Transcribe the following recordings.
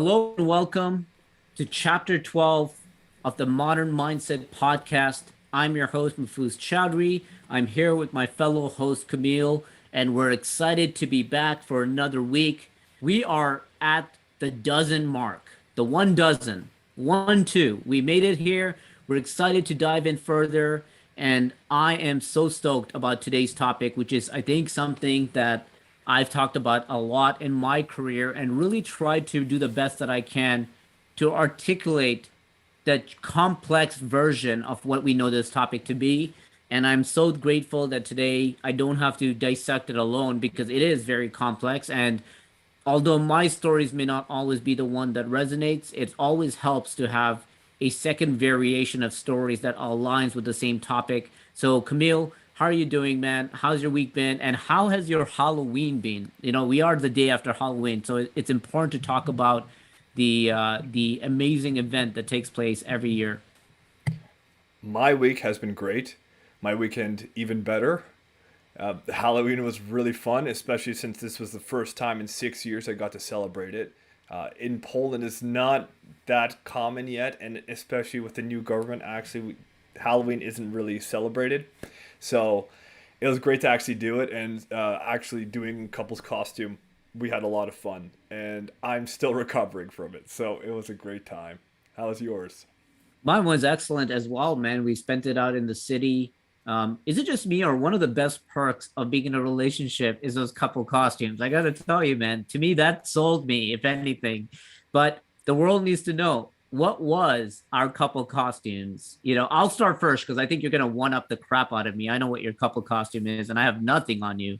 Hello and welcome to Chapter 12 of the Modern Mindset Podcast. I'm your host, Mufuz Chowdhury. I'm here with my fellow host, Camille, and we're excited to be back for another week. We are at the dozen mark, the 1 dozen, 1, 2. We made it here. We're excited to dive in further, and I am so stoked about today's topic, which is, I think, something that I've talked about a lot in my career and really tried to do the best that I can to articulate the complex version of what we know this topic to be. And I'm so grateful that today I don't have to dissect it alone because it is very complex. And although my stories may not always be the one that resonates, it always helps to have a second variation of stories that aligns with the same topic. So, Camille, how are you doing, man? How's your week been? And how has your Halloween been? We are the day after Halloween, so it's important to talk about the amazing event that takes place every year. My week has been great. My weekend even better. Halloween was really fun, especially since this was the first time in 6 years I got to celebrate it. In Poland, it's not that common yet, and especially with the new government, Halloween isn't really celebrated. So it was great to actually do it, and actually doing couple's costume, we had a lot of fun, and I'm still recovering from it. So it was a great time. How was yours? Mine was excellent as well, man. We spent it out in the city. Is it just me, or one of the best perks of being in a relationship is those couple costumes? I gotta tell you, man, to me, that sold me, if anything. But the world needs to know what was our couple costumes. I'll start first because I think you're gonna one up the crap out of me. I know what your couple costume is, and I have nothing on you.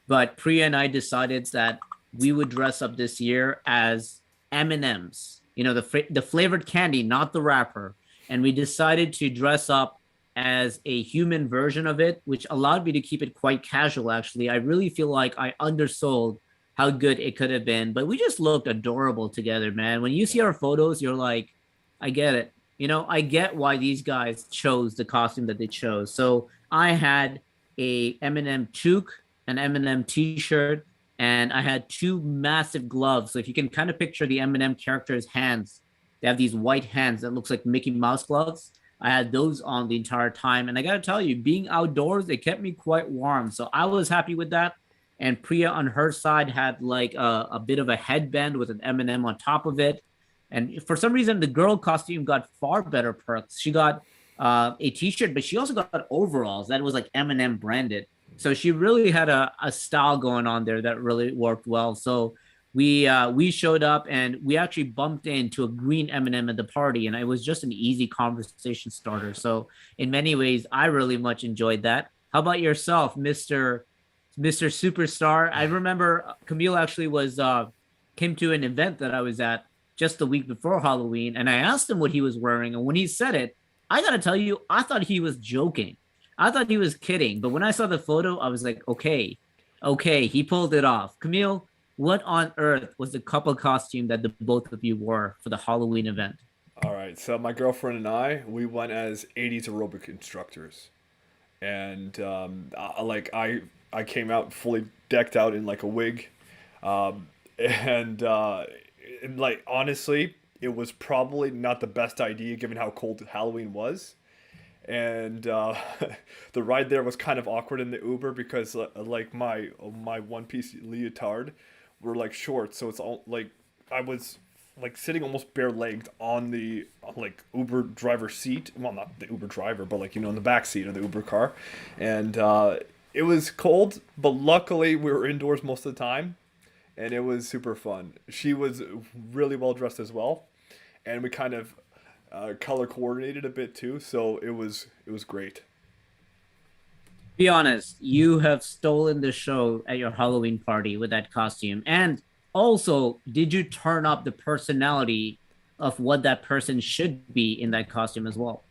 But Priya and I decided that we would dress up this year as M&Ms. The flavored candy, not the wrapper, and we decided to dress up as a human version of it, which allowed me to keep it quite casual. Actually, I really feel like I undersold how good it could have been, but we just looked adorable together, man. When you see our photos, you're like, I get it. I get why these guys chose the costume that they chose. So I had a Eminem toque, an Eminem t-shirt, and I had two massive gloves. So if you can kind of picture the Eminem character's hands, they have these white hands that looks like Mickey Mouse gloves. I had those on the entire time. And I got to tell you, being outdoors, it kept me quite warm. So I was happy with that. And Priya on her side had like a bit of a headband with an M&M on top of it. And for some reason, the girl costume got far better perks. She got a t-shirt, but she also got overalls that was like M&M branded. So she really had a style going on there that really worked well. So we showed up and we actually bumped into a green M&M at the party, and it was just an easy conversation starter. So in many ways, I really much enjoyed that. How about yourself, Mister Superstar? I remember Camille actually was came to an event that I was at just the week before Halloween, and I asked him what he was wearing, and when he said it, I gotta tell you, I thought he was joking. I thought he was kidding, but when I saw the photo, I was like, okay, okay, he pulled it off. Camille, what on earth was the couple costume that the both of you wore for the Halloween event? All right, so my girlfriend and we went as 80s aerobic instructors, and I came out fully decked out in like a wig, and like honestly, it was probably not the best idea given how cold Halloween was, and the ride there was kind of awkward in the Uber because like my one piece leotard were like shorts, so it's all like I was like sitting almost bare legged on the like Uber driver seat. Well, not the Uber driver, but like in the back seat of the Uber car, and it was cold, but luckily we were indoors most of the time, and it was super fun. She was really well dressed as well, and we kind of color coordinated a bit too, so it was great. Be honest, you have stolen the show at your Halloween party with that costume. And also, did you turn up the personality of what that person should be in that costume as well?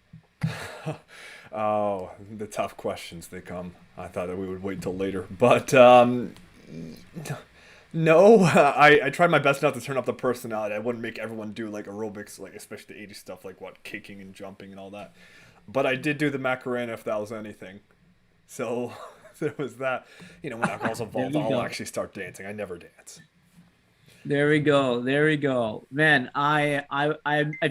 Oh, the tough questions they come. I thought that we would wait until later, but no, I tried my best not to turn up the personality. I wouldn't make everyone do like aerobics, like especially the 80s stuff, like what kicking and jumping and all that. But I did do the Macarena if that was anything. So there was that. When alcohol's There involved, you I'll go. actually start dancing. I never dance. There we go. There we go. Man, I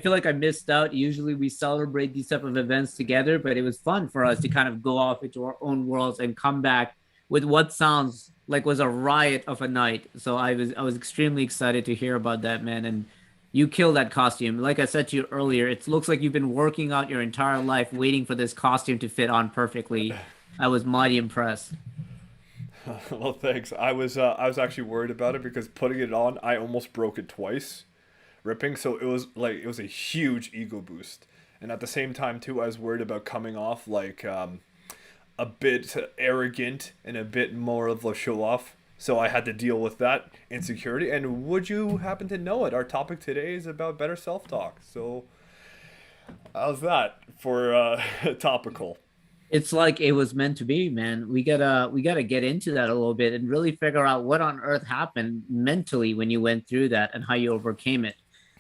feel like I missed out. Usually we celebrate these type of events together, but it was fun for us to kind of go off into our own worlds and come back with what sounds like was a riot of a night. So I was extremely excited to hear about that, man. And you killed that costume. Like I said to you earlier, it looks like you've been working out your entire life waiting for this costume to fit on perfectly. I was mighty impressed. Well, thanks. I was actually worried about it because putting it on, I almost broke it twice, ripping. So it was a huge ego boost, and at the same time too, I was worried about coming off like a bit arrogant and a bit more of a show off. So I had to deal with that insecurity. And would you happen to know it? Our topic today is about better self talk. So how's that for topical? It's like it was meant to be, man. We gotta get into that a little bit and really figure out what on earth happened mentally when you went through that and how you overcame it.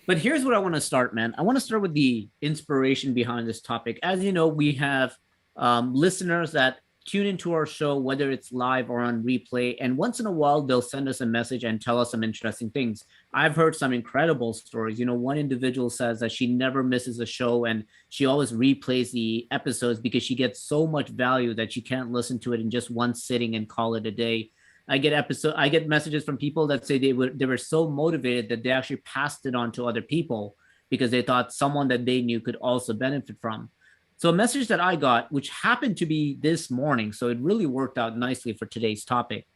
But here's what I want to start, man. I want to start with the inspiration behind this topic. As you know, we have listeners that tune into our show, whether it's live or on replay. And once in a while, they'll send us a message and tell us some interesting things. I've heard some incredible stories. You know, one individual says that she never misses a show and she always replays the episodes because she gets so much value that she can't listen to it in just one sitting and call it a day. I get messages from people that say they were so motivated that they actually passed it on to other people because they thought someone that they knew could also benefit from. So a message that I got, which happened to be this morning, so it really worked out nicely for today's topic,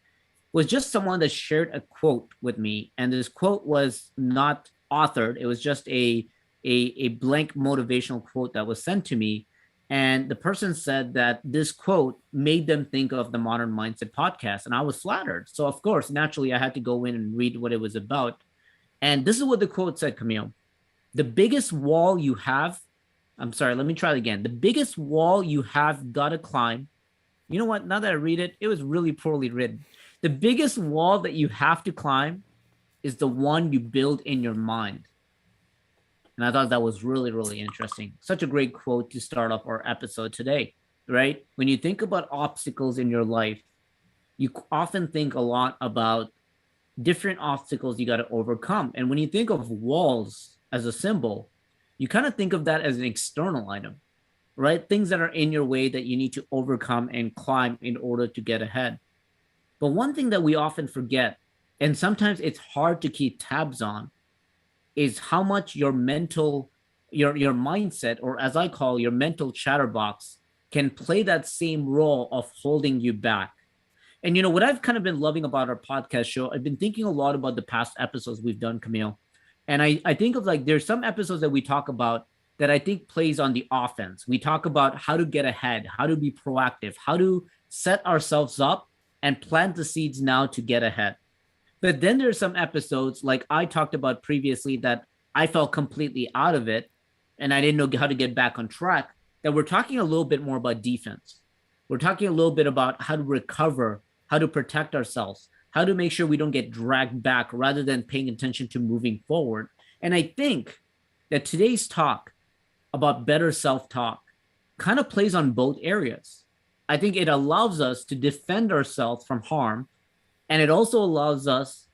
was just someone that shared a quote with me, and this quote was not authored. It was just a blank motivational quote that was sent to me, and the person said that this quote made them think of the Modern Mindset podcast, and I was flattered. So of course, naturally, I had to go in and read what it was about, and this is what the quote said, Camille. The biggest wall you have, I'm sorry, let me try it again. The biggest wall you have got to climb. You know what? Now that I read it, it was really poorly written. The biggest wall that you have to climb is the one you build in your mind. And I thought that was really, really interesting. Such a great quote to start off our episode today, right? When you think about obstacles in your life, you often think a lot about different obstacles you got to overcome. And when you think of walls as a symbol, you kind of think of that as an external item, right? Things that are in your way that you need to overcome and climb in order to get ahead. But one thing that we often forget, and sometimes it's hard to keep tabs on, is how much your mindset, or as I call your mental chatterbox, can play that same role of holding you back. And you know what I've kind of been loving about our podcast show, I've been thinking a lot about the past episodes we've done, Camille. And I think of like there's some episodes that we talk about that I think plays on the offense. We talk about how to get ahead, how to be proactive, how to set ourselves up and plant the seeds now to get ahead. But then there's some episodes like I talked about previously that I felt completely out of it and I didn't know how to get back on track. That we're talking a little bit more about defense. We're talking a little bit about how to recover, how to protect ourselves, how to make sure we don't get dragged back rather than paying attention to moving forward. And I think that today's talk about better self talk kind of plays on both areas. I think it allows us to defend ourselves from harm, and it also allows us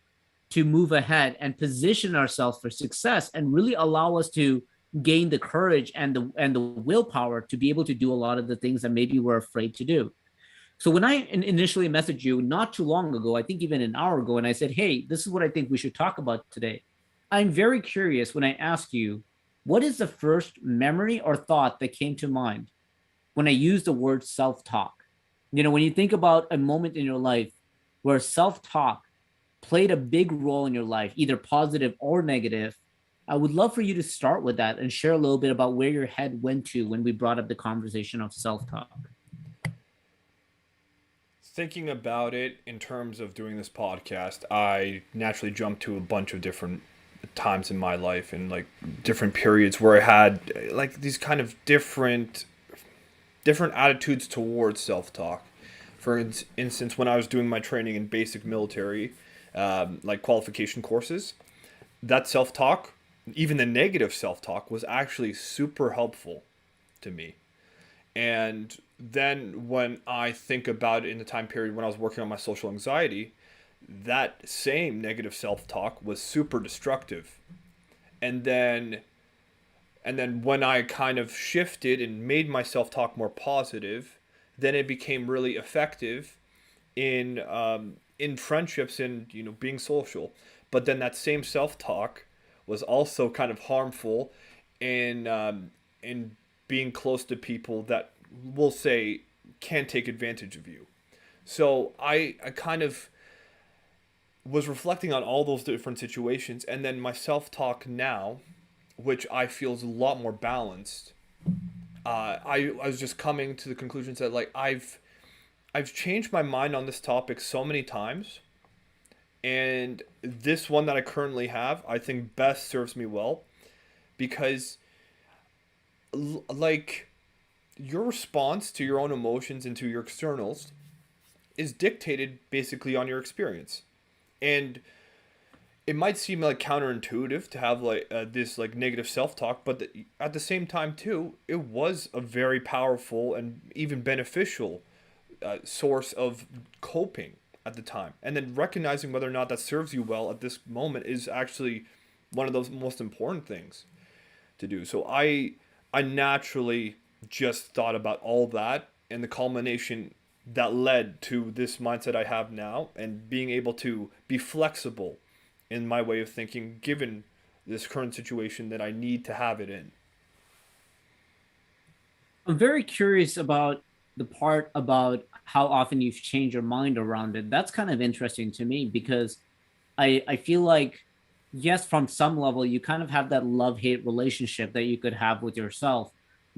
to move ahead and position ourselves for success and really allow us to gain the courage and the willpower to be able to do a lot of the things that maybe we're afraid to do. So when I initially messaged you not too long ago, I think even an hour ago, and I said, hey, this is what I think we should talk about today. I'm very curious when I ask you, what is the first memory or thought that came to mind when I use the word self-talk? You know, when you think about a moment in your life where self-talk played a big role in your life, either positive or negative, I would love for you to start with that and share a little bit about where your head went to when we brought up the conversation of self-talk. Thinking about it in terms of doing this podcast, I naturally jumped to a bunch of different times in my life and like different periods where I had like these kind of different attitudes towards self-talk. For instance, when I was doing my training in basic military, like qualification courses, that self-talk, even the negative self-talk, was actually super helpful to me. And then when I think about it in the time period when I was working on my social anxiety, that same negative self-talk was super destructive. And then when I kind of shifted and made my self-talk more positive, then it became really effective in friendships and being social. But then that same self-talk was also kind of harmful in being close to people that will say can take advantage of you. So I kind of was reflecting on all those different situations, and then my self-talk now, which I feel is a lot more balanced. I was just coming to the conclusions that like I've changed my mind on this topic so many times, and this one that I currently have, I think best serves me well because like your response to your own emotions and to your externals is dictated basically on your experience. And it might seem like counterintuitive to have like this like negative self-talk, but at the same time too, it was a very powerful and even beneficial source of coping at the time. And then recognizing whether or not that serves you well at this moment is actually one of those most important things to do. So I naturally just thought about all that and the culmination that led to this mindset I have now, and being able to be flexible in my way of thinking given this current situation that I need to have it in. I'm very curious about the part about how often you've changed your mind around it. That's kind of interesting to me because I feel like yes, from some level, you kind of have that love-hate relationship that you could have with yourself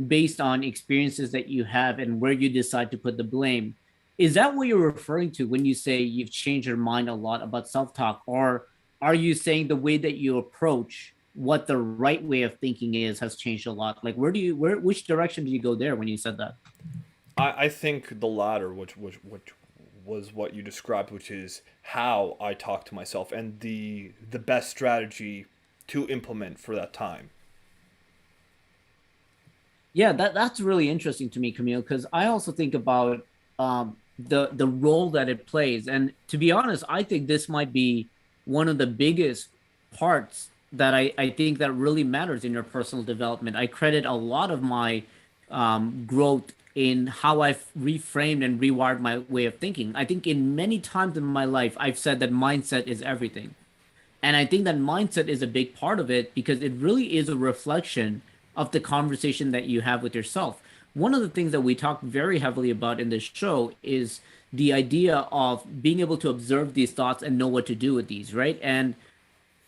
based on experiences that you have and where you decide to put the blame. Is that what you're referring to when you say you've changed your mind a lot about self-talk? Or are you saying the way that you approach what the right way of thinking is has changed a lot? Like which direction do you go there when you said that? I think the latter, which was what you described, which is how I talk to myself and the best strategy to implement for that time. Yeah, that's really interesting to me, Camille, because I also think about the role that it plays, and to be honest, I think this might be one of the biggest parts that I think that really matters in your personal development. I credit a lot of my growth in how I've reframed and rewired my way of thinking. I think in many times in my life, I've said that mindset is everything. And I think that mindset is a big part of it because it really is a reflection of the conversation that you have with yourself. One of the things that we talk very heavily about in this show is the idea of being able to observe these thoughts and know what to do with these, right? And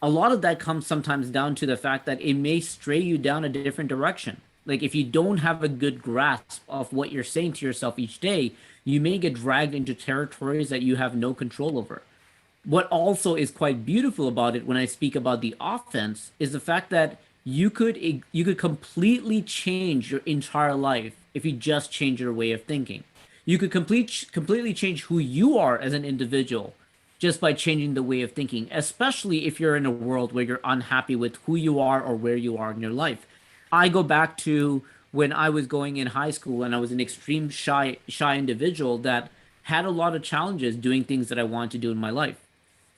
a lot of that comes sometimes down to the fact that it may stray you down a different direction. Like if you don't have a good grasp of what you're saying to yourself each day, you may get dragged into territories that you have no control over. What also is quite beautiful about it when I speak about the offense is the fact that you could completely change your entire life if you just change your way of thinking. You could completely change who you are as an individual just by changing the way of thinking, especially if you're in a world where you're unhappy with who you are or where you are in your life. I go back to when I was going in high school and I was an extreme shy individual that had a lot of challenges doing things that I wanted to do in my life.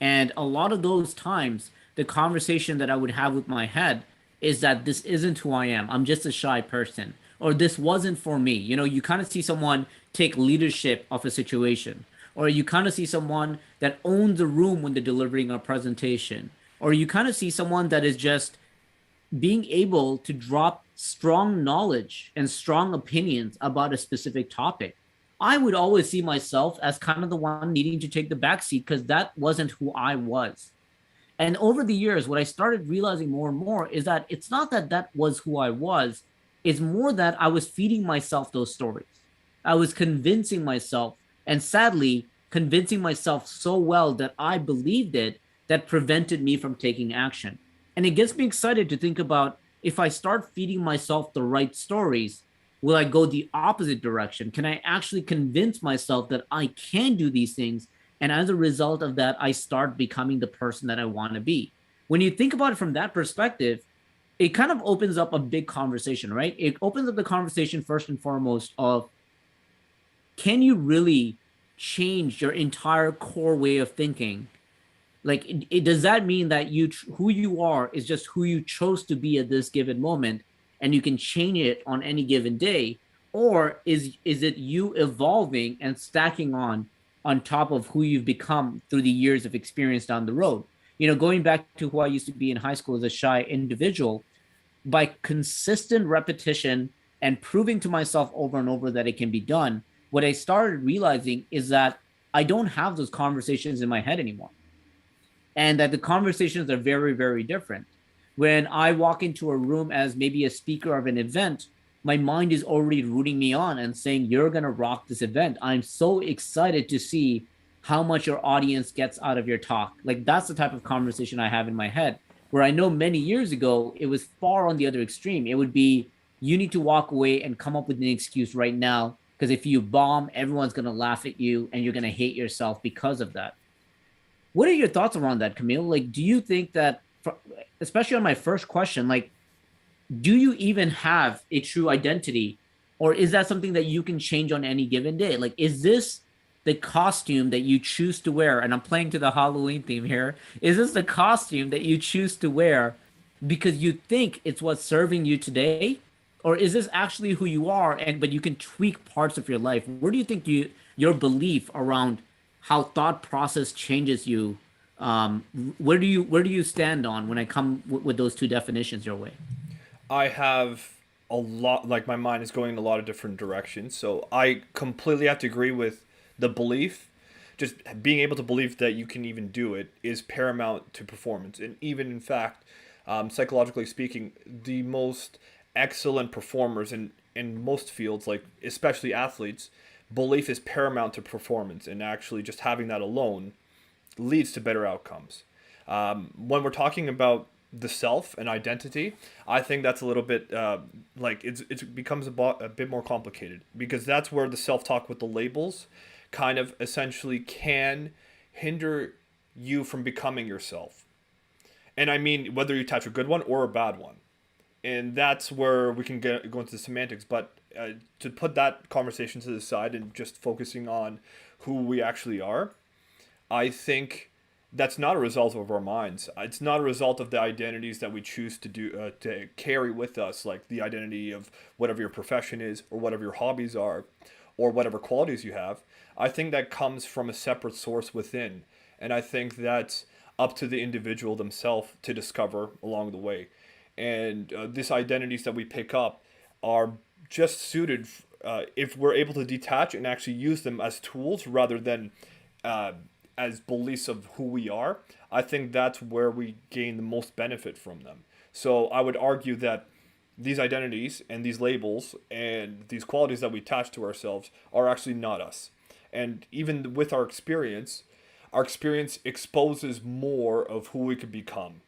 And a lot of those times, the conversation that I would have with my head is that this isn't who I am. I'm just a shy person. Or this wasn't for me. You know, you kind of see someone take leadership of a situation. Or you kind of see someone that owns a room when they're delivering a presentation. Or you kind of see someone that is just being able to drop strong knowledge and strong opinions about a specific topic. I would always see myself as kind of the one needing to take the back seat because that wasn't who I was. And over the years, what I started realizing more and more is that it's not that that was who I was, it's more that I was feeding myself those stories. I was convincing myself, and sadly, convincing myself so well that I believed it that prevented me from taking action. And it gets me excited to think about if I start feeding myself the right stories, will I go the opposite direction? Can I actually convince myself that I can do these things? And as a result of that, I start becoming the person that I want to be. When you think about it from that perspective, it kind of opens up a big conversation, right? It opens up the conversation first and foremost of can you really change your entire core way of thinking, like does that mean that who you are is just who you chose to be at this given moment, and you can change it on any given day, or is it you evolving and stacking on top of who you've become through the years of experience down the road? Going back to who I used to be in high school as a shy individual, by consistent repetition and proving to myself over and over that it can be done, what I started realizing is that I don't have those conversations in my head anymore, and that the conversations are very, very different. When I walk into a room as maybe a speaker of an event, my mind is already rooting me on and saying, "You're going to rock this event. I'm so excited to see how much your audience gets out of your talk." Like, that's the type of conversation I have in my head. Where I know many years ago, it was far on the other extreme. It would be, you need to walk away and come up with an excuse right now, because if you bomb, everyone's going to laugh at you and you're going to hate yourself because of that. What are your thoughts around that, Camille? Like, do you think that, especially on my first question, like, do you even have a true identity, or is that something that you can change on any given day? Like, is this the costume that you choose to wear? And I'm playing to the Halloween theme here. Is this the costume that you choose to wear because you think it's what's serving you today? Or is this actually who you are, and but you can tweak parts of your life? Where do you think your belief around how thought process changes you, where do you stand on when I come with those two definitions your way? I have a lot, like my mind is going in a lot of different directions. So I completely have to agree with the belief. Just being able to believe that you can even do it is paramount to performance. And even in fact, psychologically speaking, the most excellent performers in most fields, like especially athletes, belief is paramount to performance. And actually, just having that alone leads to better outcomes. When we're talking about the self and identity, I think that's a little bit like it becomes a bit more complicated, because that's where the self talk with the labels kind of essentially can hinder you from becoming yourself. And I mean whether you attach a good one or a bad one. And that's where we can go into the semantics. But to put that conversation to the side and just focusing on who we actually are, I think that's not a result of our minds. It's not a result of the identities that we choose to carry with us, like the identity of whatever your profession is, or whatever your hobbies are, or whatever qualities you have. I think that comes from a separate source within, and I think that's up to the individual themselves to discover along the way. And these identities that we pick up are just suited if we're able to detach and actually use them as tools rather than uh, as beliefs of who we are. I think that's where we gain the most benefit from them. So I would argue that these identities and these labels and these qualities that we attach to ourselves are actually not us. And even with our experience exposes more of who we could become.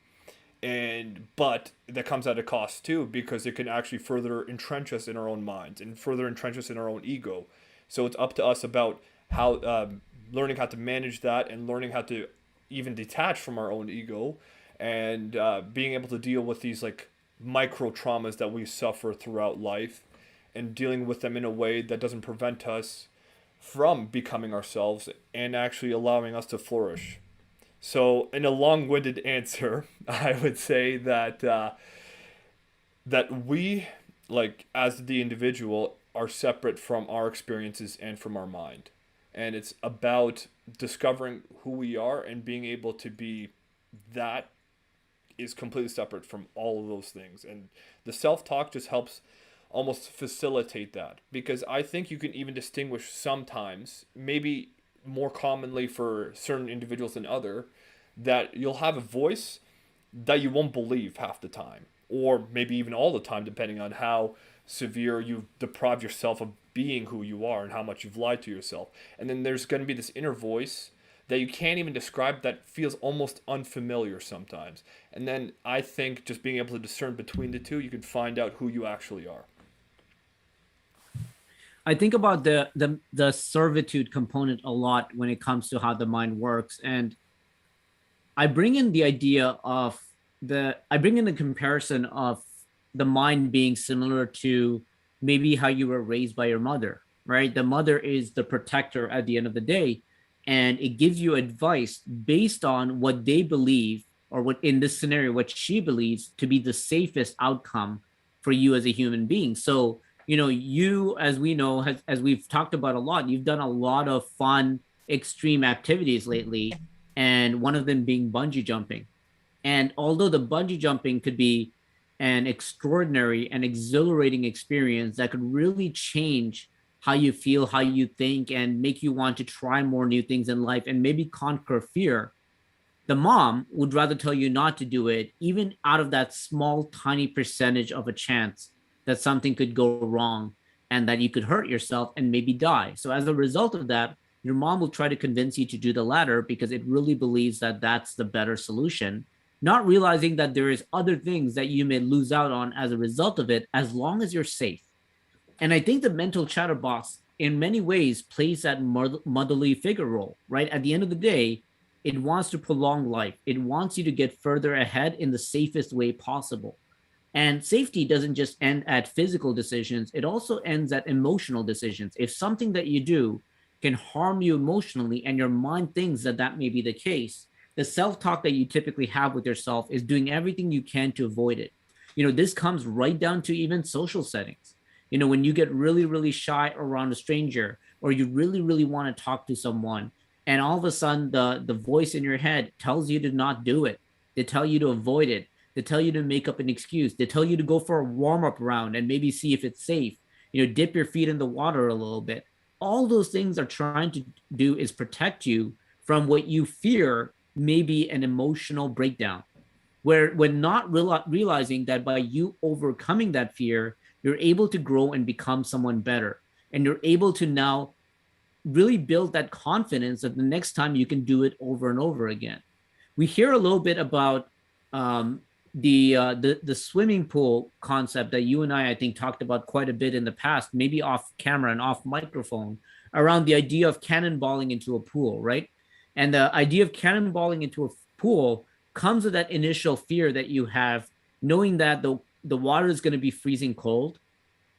And but that comes at a cost too, because it can actually further entrench us in our own minds and further entrench us in our own ego. So it's up to us about how learning how to manage that, and learning how to even detach from our own ego, and being able to deal with these like micro traumas that we suffer throughout life, and dealing with them in a way that doesn't prevent us from becoming ourselves and actually allowing us to flourish. So, in a long-winded answer, I would say that that we, like as the individual, are separate from our experiences and from our mind, and it's about discovering who we are and being able to be that is completely separate from all of those things. And the self-talk just helps almost facilitate that, because I think you can even distinguish sometimes, maybe more commonly for certain individuals than other, that you'll have a voice that you won't believe half the time, or maybe even all the time, depending on how severe you've deprived yourself of being who you are and how much you've lied to yourself. And then there's going to be this inner voice that you can't even describe, that feels almost unfamiliar sometimes. And then I think just being able to discern between the two, you can find out who you actually are. I think about the servitude component a lot when it comes to how the mind works, and I bring in the idea of I bring in the comparison of the mind being similar to maybe how you were raised by your mother. right? The mother is the protector at the end of the day, and it gives you advice based on what they believe, or what in this scenario, what she believes to be the safest outcome for you as a human being. So, you, as we know, as we've talked about a lot, you've done a lot of fun, extreme activities lately, and one of them being bungee jumping. And although the bungee jumping could be an extraordinary and exhilarating experience that could really change how you feel, how you think, and make you want to try more new things in life and maybe conquer fear, the mom would rather tell you not to do it, even out of that small, tiny percentage of a chance that something could go wrong and that you could hurt yourself and maybe die. So, as a result of that, your mom will try to convince you to do the latter because it really believes that that's the better solution, not realizing that there is other things that you may lose out on as a result of it, as long as you're safe. And I think the mental chatterbox, in many ways, plays that motherly figure role, right? At the end of the day, it wants to prolong life. It wants you to get further ahead in the safest way possible. And safety doesn't just end at physical decisions, it also ends at emotional decisions. If something that you do can harm you emotionally and your mind thinks that that may be the case, the self talk that you typically have with yourself is doing everything you can to avoid it. This comes right down to even social settings. When you get really, really shy around a stranger, or you really, really want to talk to someone, and all of a sudden the voice in your head tells you to not do it. They tell you to avoid it. They tell you to make up an excuse. They tell you to go for a warm up round and maybe see if it's safe. Dip your feet in the water a little bit. All those things are trying to do is protect you from what you fear may be an emotional breakdown. Where when not realizing that by you overcoming that fear, you're able to grow and become someone better. And you're able to now really build that confidence that the next time you can do it over and over again. We hear a little bit about um, the swimming pool concept that you and I think talked about quite a bit in the past, maybe off camera and off microphone, around the idea of cannonballing into a pool, right? And the idea of cannonballing into a pool comes with that initial fear that you have, knowing that the water is going to be freezing cold,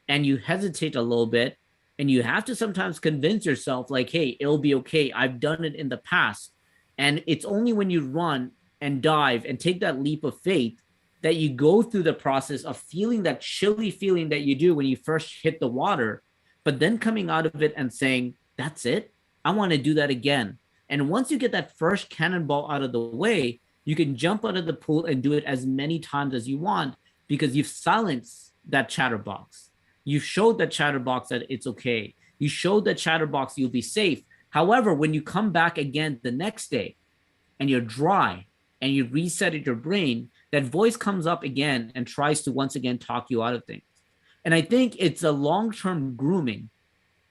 and you hesitate a little bit, and you have to sometimes convince yourself like, hey, it'll be okay, I've done it in the past. And it's only when you run and dive and take that leap of faith that you go through the process of feeling that chilly feeling that you do when you first hit the water, but then coming out of it and saying, that's it, I want to do that again. And once you get that first cannonball out of the way, you can jump out of the pool and do it as many times as you want, because you've silenced that chatterbox. You showed that chatterbox that it's okay. You showed that chatterbox you'll be safe. However, when you come back again the next day and you're dry and you reset your brain, that voice comes up again and tries to once again talk you out of things. And I think it's a long-term grooming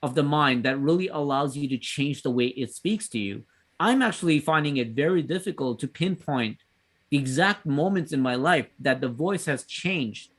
of the mind that really allows you to change the way it speaks to you. I'm actually finding it very difficult to pinpoint the exact moments in my life that the voice has changed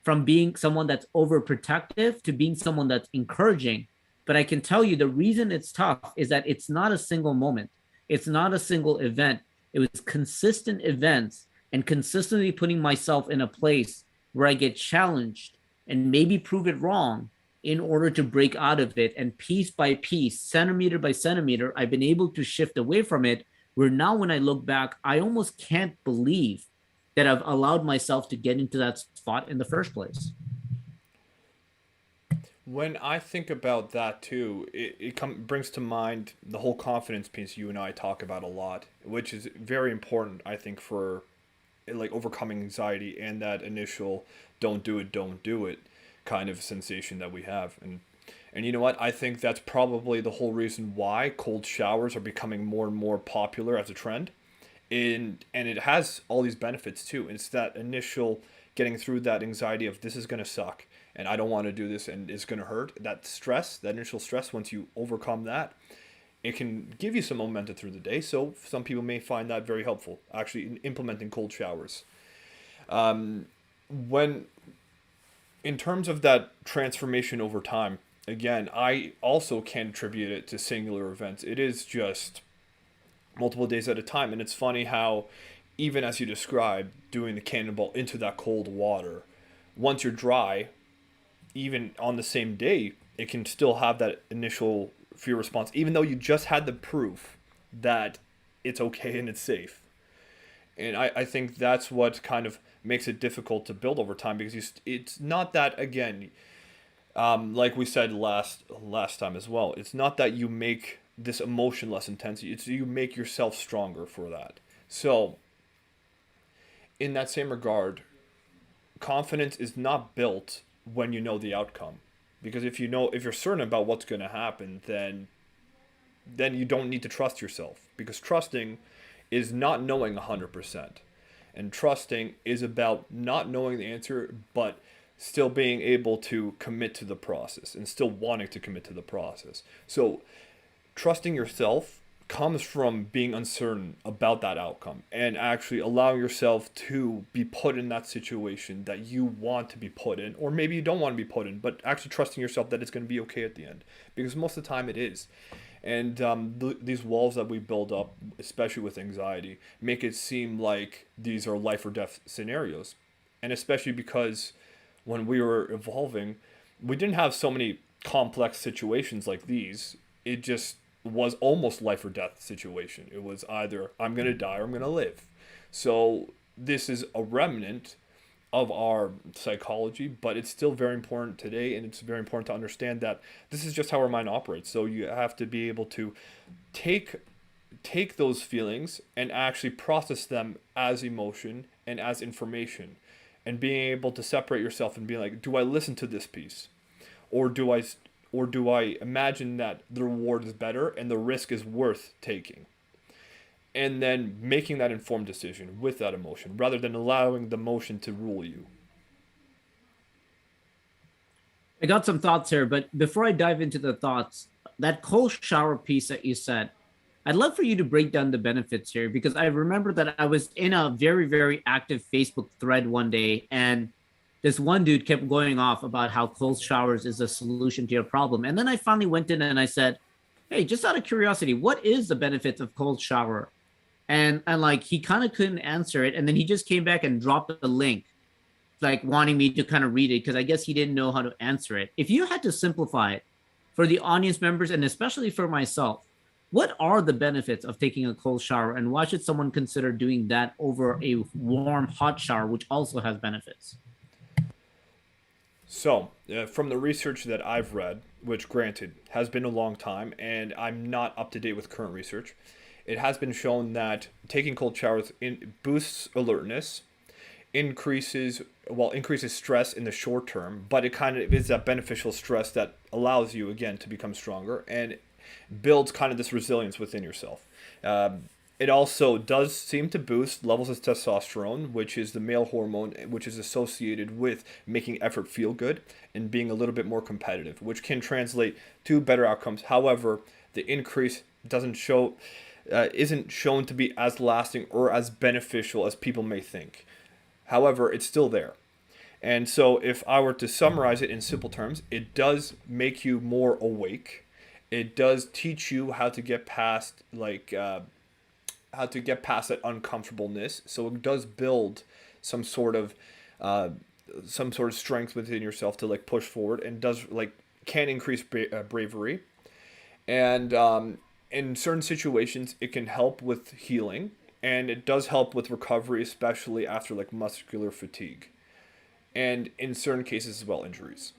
from being someone that's overprotective to being someone that's encouraging. But I can tell you the reason it's tough is that it's not a single moment, it's not a single event. It was consistent events and consistently putting myself in a place where I get challenged and maybe prove it wrong in order to break out of it. And piece by piece, centimeter by centimeter, I've been able to shift away from it. Where now, when I look back, I almost can't believe that I've allowed myself to get into that spot in the first place. When I think about that too, it brings to mind the whole confidence piece you and I talk about a lot, which is very important, I think, for like overcoming anxiety and that initial don't do it kind of sensation that we have. And you know what? I think that's probably the whole reason why cold showers are becoming more and more popular as a trend. And it has all these benefits too. It's that initial getting through that anxiety of this is going to suck and I don't want to do this and it's going to hurt. That stress, that initial stress, once you overcome that, it can give you some momentum through the day. So some people may find that very helpful, actually, in implementing cold showers. When in terms of that transformation over time, again, I also can attribute it to singular events. It is just multiple days at a time. And it's funny how, even as you described, doing the cannonball into that cold water, once you're dry, even on the same day, it can still have that initial fear response, even though you just had the proof that it's okay and it's safe. And I think that's what kind of makes it difficult to build over time, because it's not that, again, like we said last time as well, it's not that you make this emotion less intense, it's you make yourself stronger for that. So in that same regard, confidence is not built when you know the outcome, because if you're certain about what's going to happen, then you don't need to trust yourself, because trusting is not knowing 100%, and trusting is about not knowing the answer but still being able to commit to the process and still wanting to commit to the process. So trusting yourself comes from being uncertain about that outcome and actually allowing yourself to be put in that situation that you want to be put in, or maybe you don't want to be put in, but actually trusting yourself that it's going to be okay at the end, because most of the time it is. And these walls that we build up, especially with anxiety, make it seem like these are life or death scenarios. And especially because when we were evolving, we didn't have so many complex situations like these. It just was almost life or death situation. It was either I'm going to die or I'm going to live. So this is a remnant of our psychology, but it's still very important today, and it's very important to understand that this is just how our mind operates. So you have to be able to take those feelings and actually process them as emotion and as information, and being able to separate yourself and be like, do I listen to this piece, or do I imagine that the reward is better and the risk is worth taking? And then making that informed decision with that emotion rather than allowing the emotion to rule you. I got some thoughts here, but before I dive into the thoughts, that cold shower piece that you said, I'd love for you to break down the benefits here, because I remember that I was in a very, very active Facebook thread one day, and this one dude kept going off about how cold showers is a solution to your problem. And then I finally went in and I said, hey, just out of curiosity, what is the benefits of cold shower? And like he kind of couldn't answer it, and then he just came back and dropped the link, like wanting me to kind of read it, because I guess he didn't know how to answer it. If you had to simplify it for the audience members and especially for myself, what are the benefits of taking a cold shower, and why should someone consider doing that over a warm hot shower, which also has benefits? So, from the research that I've read, which granted has been a long time and I'm not up to date with current research, it has been shown that taking cold showers boosts alertness, increases stress in the short term, but it kind of is that beneficial stress that allows you again to become stronger and builds kind of this resilience within yourself. It also does seem to boost levels of testosterone, which is the male hormone, which is associated with making effort feel good and being a little bit more competitive, which can translate to better outcomes. However, the increase doesn't show isn't shown to be as lasting or as beneficial as people may think. However, it's still there. And so, if I were to summarize it in simple terms, it does make you more awake. It does teach you how to get past that uncomfortableness. So it does build some sort of uh, strength within yourself to like push forward, and does like can increase bravery. And in certain situations, it can help with healing, and it does help with recovery, especially after like muscular fatigue, and in certain cases as well, injuries.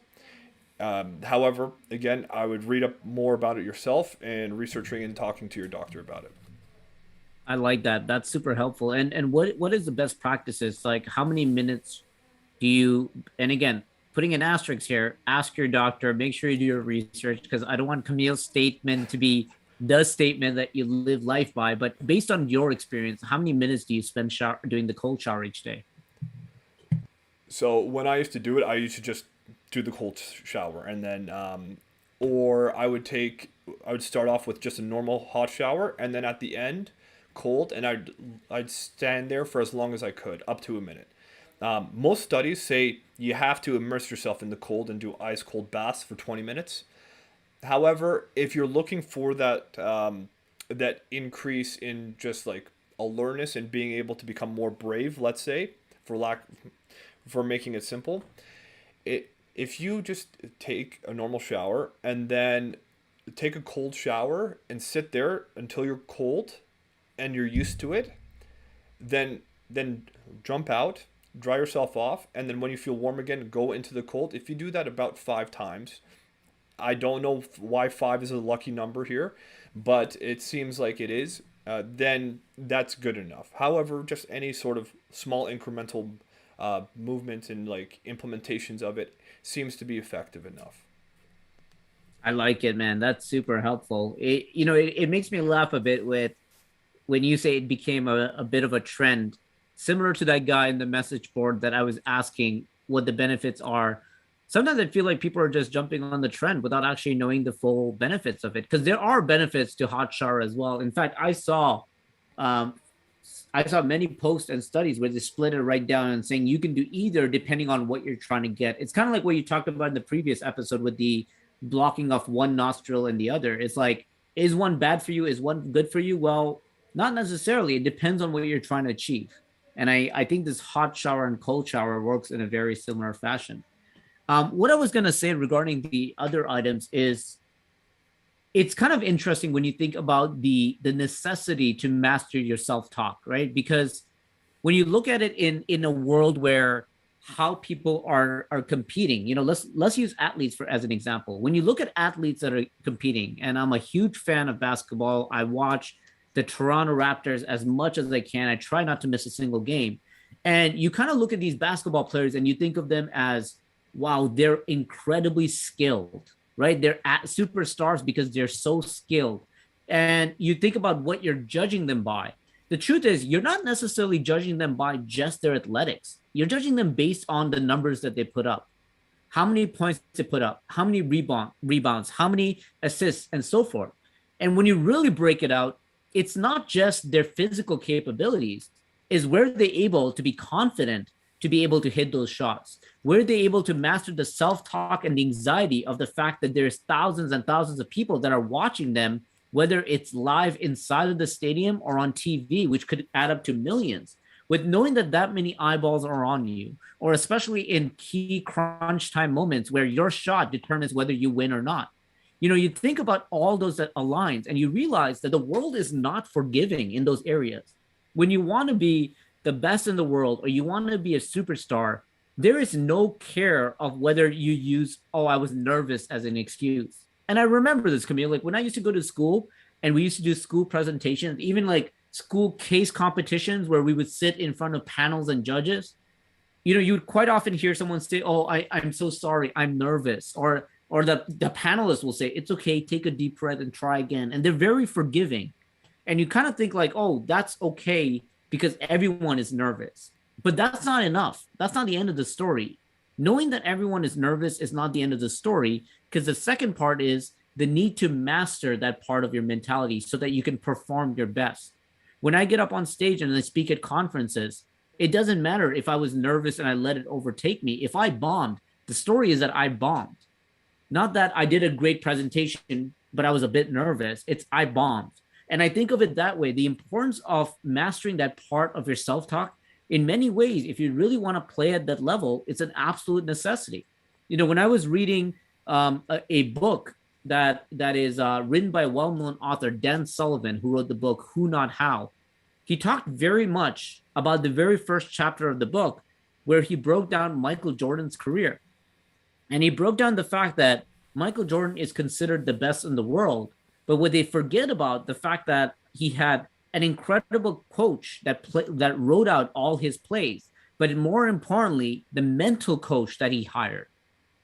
However, again, I would read up more about it yourself and researching and talking to your doctor about it. I like that. That's super helpful. And what is the best practices? Like how many minutes do you, and again, putting an asterisk here, ask your doctor, make sure you do your research, because I don't want Camille's statement to be the statement that you live life by. But based on your experience, how many minutes do you spend doing the cold shower each day? So when I used to do it, I used to just do the cold shower, and then or I would start off with just a normal hot shower, and then at the end, cold, and I'd stand there for as long as I could, up to a minute. Most studies say you have to immerse yourself in the cold and do ice cold baths for 20 minutes. However, if you're looking for that increase in just like alertness and being able to become more brave, let's say, for lack for making it simple, it if you just take a normal shower and then take a cold shower and sit there until you're cold and you're used to it, then jump out, dry yourself off, and then when you feel warm again, go into the cold. If you do that about 5 times, I don't know why five is a lucky number here, but it seems like it is. Then that's good enough. However, just any sort of small incremental movement and like implementations of it seems to be effective enough. I like it, man. That's super helpful. It makes me laugh a bit with when you say it became a bit of a trend, similar to that guy in the message board that I was asking what the benefits are. Sometimes I feel like people are just jumping on the trend without actually knowing the full benefits of it, because there are benefits to hot shower as well. In fact, um, I saw many posts and studies where they split it right down and saying you can do either depending on what you're trying to get. It's kind of like what you talked about in the previous episode with the blocking off one nostril and the other. It's like, is one bad for you? Is one good for you? Well, not necessarily. It depends on what you're trying to achieve. And I think this hot shower and cold shower works in a very similar fashion. What I was going to say regarding the other items is it's kind of interesting when you think about the necessity to master your self-talk, right? Because when you look at it in a world where how people are competing, let's use athletes for as an example. When you look at athletes that are competing, and I'm a huge fan of basketball, I watch the Toronto Raptors as much as I can. I try not to miss a single game. And you kind of look at these basketball players and you think of them as, wow, they're incredibly skilled, right? They're at superstars because they're so skilled. And you think about what you're judging them by. The truth is, you're not necessarily judging them by just their athletics. You're judging them based on the numbers that they put up. How many points they put up, how many rebounds, how many assists, and so forth. And when you really break it out, it's not just their physical capabilities, is where they're able to be confident to be able to hit those shots, where they're able to master the self-talk and the anxiety of the fact that there's thousands and thousands of people that are watching them, whether it's live inside of the stadium or on TV, which could add up to millions. With knowing that that many eyeballs are on you, or especially in key crunch time moments where your shot determines whether you win or not. You think about all those that aligns and you realize that the world is not forgiving in those areas. When you want to be the best in the world or you want to be a superstar, there is no care of whether you use, oh, I was nervous as an excuse. And I remember this, Camille, like when I used to go to school and we used to do school presentations, even like school case competitions where we would sit in front of panels and judges, you would quite often hear someone say, oh, I'm so sorry, I'm nervous. Or the panelists will say, it's okay, take a deep breath and try again. And they're very forgiving. And you kind of think like, oh, that's okay because everyone is nervous. But that's not enough. That's not the end of the story. Knowing that everyone is nervous is not the end of the story, because the second part is the need to master that part of your mentality so that you can perform your best. When I get up on stage and I speak at conferences, it doesn't matter if I was nervous and I let it overtake me. If I bombed, the story is that I bombed. Not that I did a great presentation, but I was a bit nervous. It's I bombed. And I think of it that way. The importance of mastering that part of your self-talk, in many ways, if you really want to play at that level, it's an absolute necessity. When I was reading a book that is written by a well-known author, Dan Sullivan, who wrote the book Who Not How, he talked very much about the very first chapter of the book where he broke down Michael Jordan's career. And he broke down the fact that Michael Jordan is considered the best in the world, but what they forget about the fact that he had an incredible coach that wrote out all his plays, but more importantly, the mental coach that he hired.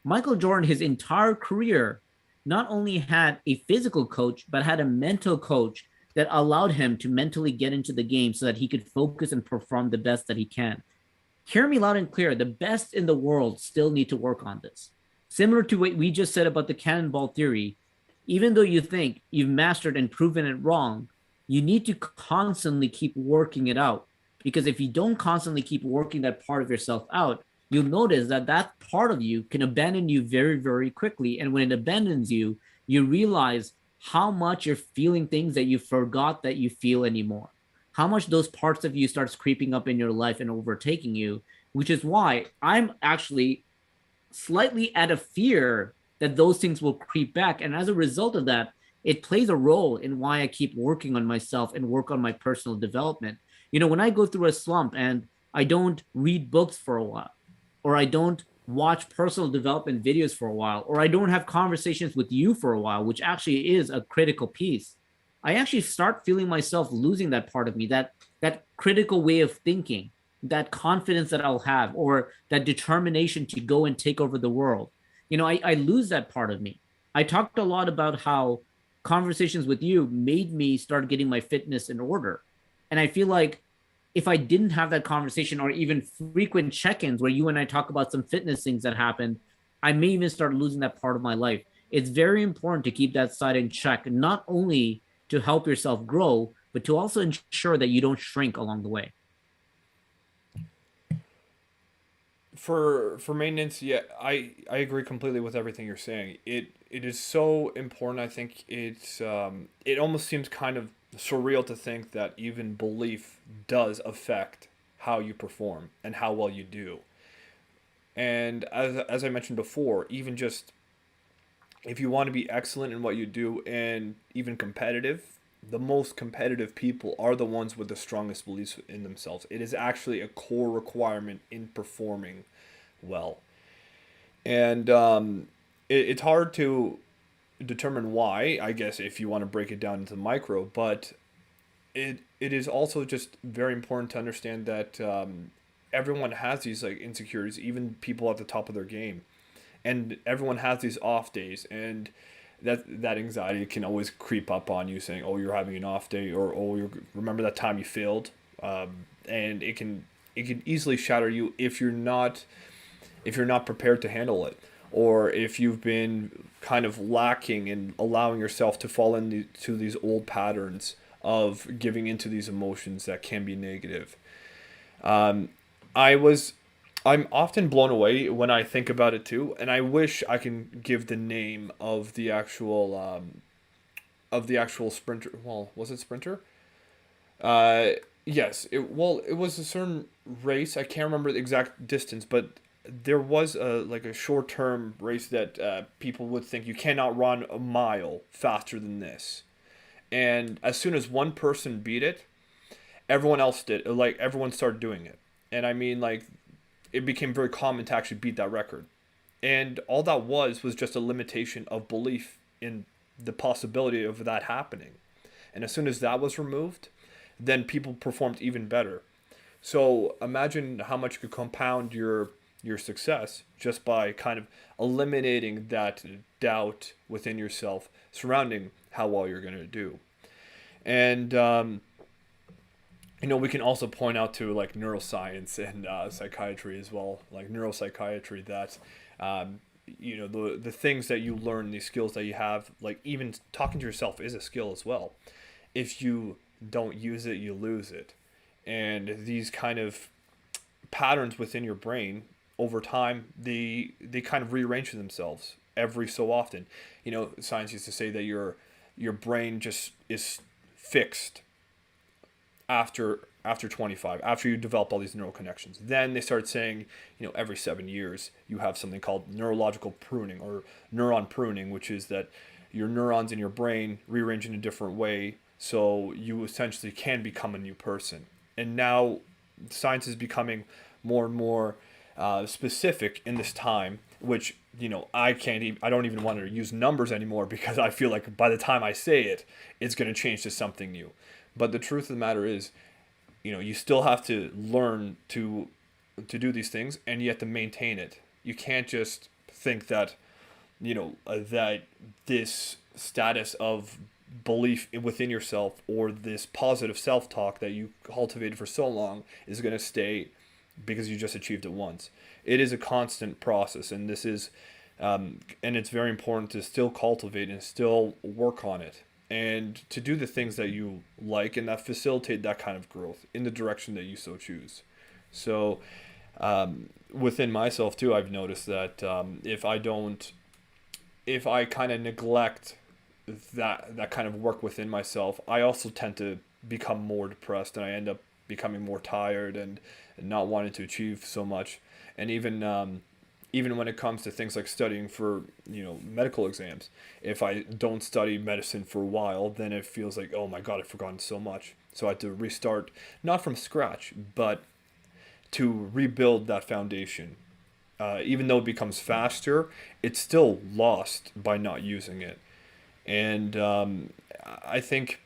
Michael Jordan, his entire career, not only had a physical coach, but had a mental coach that allowed him to mentally get into the game so that he could focus and perform the best that he can. Hear me loud and clear. The best in the world still need to work on this. Similar to what we just said about the cannonball theory, even though you think you've mastered and proven it wrong, you need to constantly keep working it out. Because if you don't constantly keep working that part of yourself out, you'll notice that that part of you can abandon you very, very quickly. And when it abandons you, you realize how much you're feeling things that you forgot that you feel anymore. How much those parts of you starts creeping up in your life and overtaking you, which is why I'm actually slightly out of fear that those things will creep back. And as a result of that, it plays a role in why I keep working on myself and work on my personal development. When I go through a slump and I don't read books for a while, or I don't watch personal development videos for a while, or I don't have conversations with you for a while, which actually is a critical piece, I actually start feeling myself losing that part of me, that critical way of thinking, that confidence that I'll have, or that determination to go and take over the world. I lose that part of me. I talked a lot about how conversations with you made me start getting my fitness in order. And I feel like if I didn't have that conversation or even frequent check-ins where you and I talk about some fitness things that happened, I may even start losing that part of my life. It's very important to keep that side in check, not only to help yourself grow, but to also ensure that you don't shrink along the way. For maintenance, yeah, I agree completely with everything you're saying. It is so important. I think it almost seems kind of surreal to think that even belief does affect how you perform and how well you do. And as I mentioned before, even just if you want to be excellent in what you do and even competitive, the most competitive people are the ones with the strongest beliefs in themselves. It is actually a core requirement in performing well. And it's hard to determine why, I guess, if you want to break it down into micro, but it is also just very important to understand that everyone has these like insecurities, even people at the top of their game, and everyone has these off days, and that anxiety can always creep up on you, saying, "Oh, you're having an off day," or "Oh, you remember that time you failed," and it can easily shatter you if you're not prepared to handle it, or if you've been kind of lacking in allowing yourself to fall into these old patterns of giving into these emotions that can be negative. Um, I was I'm often blown away when I think about it too, and I wish I can give the name of the actual sprinter. Well, was it sprinter? Uh, yes. It was a certain race. I can't remember the exact distance, but there was a short term race that people would think you cannot run a mile faster than this. And as soon as one person beat it, everyone else did. Like everyone started doing it, and I mean like it became very common to actually beat that record. And all that was just a limitation of belief in the possibility of that happening. And as soon as that was removed, then people performed even better. So imagine how much you could compound your success just by kind of eliminating that doubt within yourself surrounding how well you're going to do. And we can also point out to like neuroscience and psychiatry as well, like neuropsychiatry, that the things that you learn, these skills that you have, like even talking to yourself is a skill as well. If you don't use it, you lose it. And these kind of patterns within your brain over time, they kind of rearrange themselves every so often. Science used to say that your brain just is fixed after 25, after you develop all these neural connections. Then they start saying, every 7 years you have something called neurological pruning or neuron pruning, which is that your neurons in your brain rearrange in a different way, so you essentially can become a new person. And now science is becoming more and more specific in this time, which I don't even want to use numbers anymore, because I feel like by the time I say it, it's going to change to something new. But the truth of the matter is, you still have to learn to do these things, and you have to maintain it. You can't just think that that this status of belief within yourself, or this positive self-talk that you cultivated for so long, is going to stay because you just achieved it once. It is a constant process, and and it's very important to still cultivate and still work on it, and to do the things that you like and that facilitate that kind of growth in the direction that you so choose. So within myself too, I've noticed that if I kind of neglect that kind of work within myself, I also tend to become more depressed, and I end up becoming more tired and not wanting to achieve so much. And even even when it comes to things like studying for, medical exams. If I don't study medicine for a while, then it feels like, oh my god, I've forgotten so much. So I had to restart, not from scratch, but to rebuild that foundation. Even though it becomes faster, it's still lost by not using it. And I think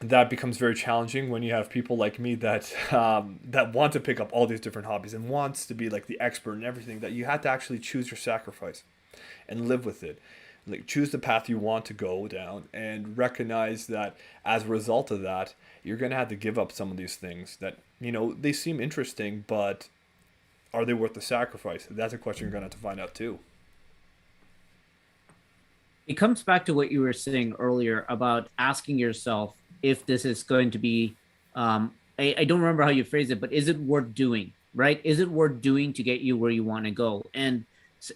that becomes very challenging when you have people like me that that want to pick up all these different hobbies and wants to be like the expert in everything. That you have to actually choose your sacrifice and live with it. Like, choose the path you want to go down and recognize that as a result of that, you're gonna have to give up some of these things that they seem interesting, but are they worth the sacrifice? That's a question you're gonna have to find out too. It comes back to what you were saying earlier about asking yourself if this is going to be, I don't remember how you phrased it, but is it worth doing, right? Is it worth doing to get you where you want to go? And,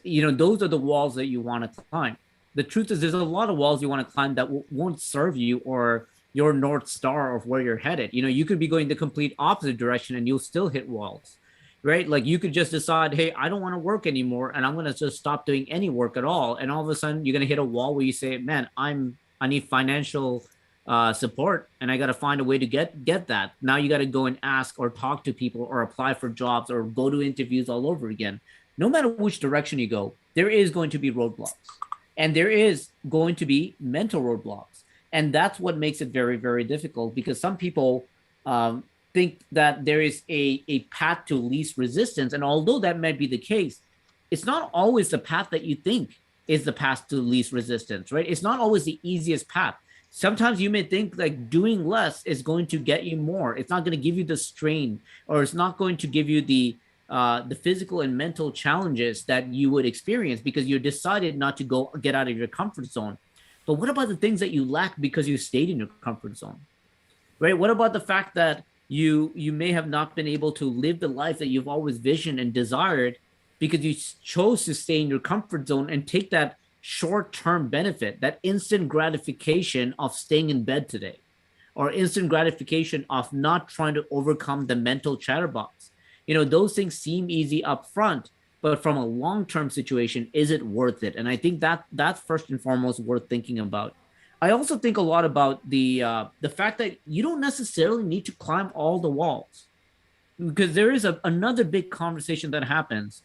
those are the walls that you want to climb. The truth is, there's a lot of walls you want to climb that won't serve you or your North Star of where you're headed. You could be going the complete opposite direction and you'll still hit walls, right? Like, you could just decide, hey, I don't want to work anymore, and I'm going to just stop doing any work at all. And all of a sudden, you're going to hit a wall where you say, man, I need financial support, and I got to find a way to get that. Now you got to go and ask or talk to people or apply for jobs or go to interviews all over again. No matter which direction you go, there is going to be roadblocks, and there is going to be mental roadblocks, and that's what makes it very, very difficult, because some people think that there is a path to least resistance. And although that might be the case, it's not always the path that you think is the path to least resistance, right? It's not always the easiest path. Sometimes you may think like doing less is going to get you more. It's not going to give you the strain, or it's not going to give you the physical and mental challenges that you would experience because you decided not to go get out of your comfort zone. But what about the things that you lack because you stayed in your comfort zone, right? What about the fact that you may have not been able to live the life that you've always visioned and desired because you chose to stay in your comfort zone and take that short-term benefit, that instant gratification of staying in bed today, or instant gratification of not trying to overcome the mental chatterbox. Those things seem easy up front, but from a long-term situation, is it worth it? And I think that's first and foremost worth thinking about. I also think a lot about the fact that you don't necessarily need to climb all the walls, because there is another big conversation that happens,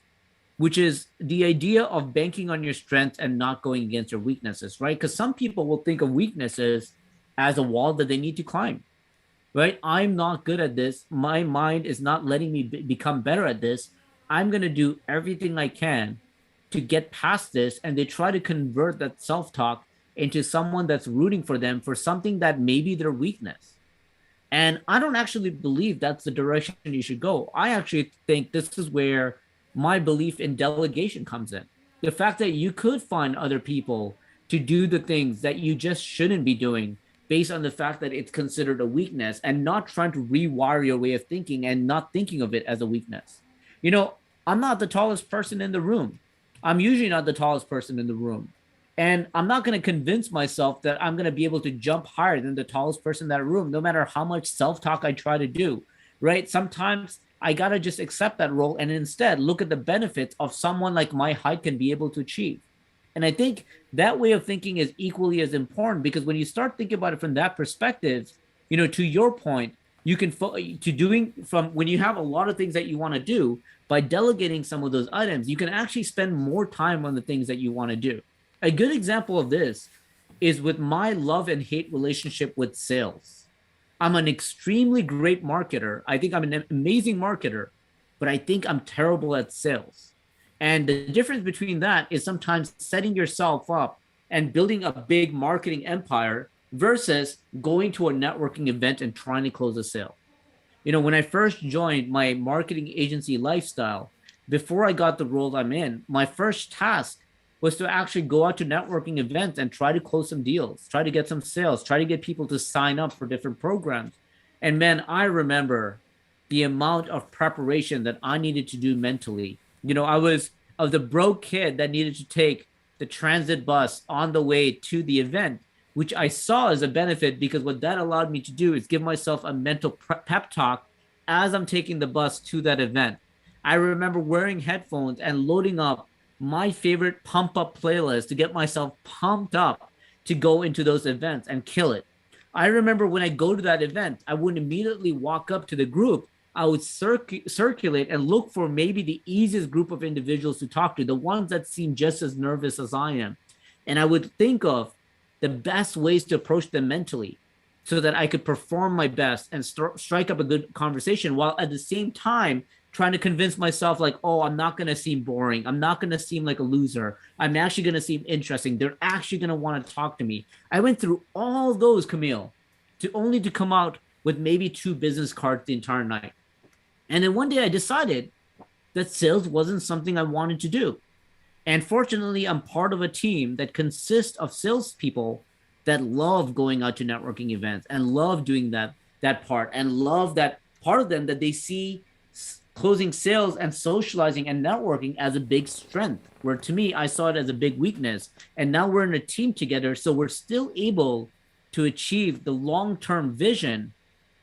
which is the idea of banking on your strengths and not going against your weaknesses, right? Because some people will think of weaknesses as a wall that they need to climb, right? I'm not good at this. My mind is not letting me become better at this. I'm going to do everything I can to get past this. And they try to convert that self-talk into someone that's rooting for them for something that may be their weakness. And I don't actually believe that's the direction you should go. I actually think this is where my belief in delegation comes in. The fact that you could find other people to do the things that you just shouldn't be doing based on the fact that it's considered a weakness, and not trying to rewire your way of thinking and not thinking of it as a weakness. I'm not the tallest person in the room. I'm usually not the tallest person in the room. And I'm not going to convince myself that I'm going to be able to jump higher than the tallest person in that room, no matter how much self-talk I try to do, right? Sometimes I got to just accept that role and instead look at the benefits of someone like my height can be able to achieve. And I think that way of thinking is equally as important, because when you start thinking about it from that perspective, to your point, you can to doing from when you have a lot of things that you want to do, by delegating some of those items, you can actually spend more time on the things that you want to do. A good example of this is with my love and hate relationship with sales. I'm an extremely great marketer. I think I'm an amazing marketer, but I think I'm terrible at sales. And the difference between that is sometimes setting yourself up and building a big marketing empire versus going to a networking event and trying to close a sale. When I first joined my marketing agency Lifestyle, before I got the role I'm in, my first task was to actually go out to networking events and try to close some deals, try to get some sales, try to get people to sign up for different programs. And man, I remember the amount of preparation that I needed to do mentally. I was the broke kid that needed to take the transit bus on the way to the event, which I saw as a benefit, because what that allowed me to do is give myself a mental pep talk as I'm taking the bus to that event. I remember wearing headphones and loading up my favorite pump up playlist to get myself pumped up to go into those events and kill it. I remember when I go to that event, I wouldn't immediately walk up to the group. I would circulate and look for maybe the easiest group of individuals to talk to, the ones that seem just as nervous as I am. And I would think of the best ways to approach them mentally so that I could perform my best and strike up a good conversation while at the same time trying to convince myself like, oh, I'm not going to seem boring. I'm not going to seem like a loser. I'm actually going to seem interesting. They're actually going to want to talk to me. I went through all those, Camille, to only to come out with maybe 2 business cards the entire night. And then one day I decided that sales wasn't something I wanted to do. And fortunately, I'm part of a team that consists of salespeople that love going out to networking events and love doing that part and love that part of them that they see closing sales and socializing and networking as a big strength. Where to me, I saw it as a big weakness. And now we're in a team together, so we're still able to achieve the long-term vision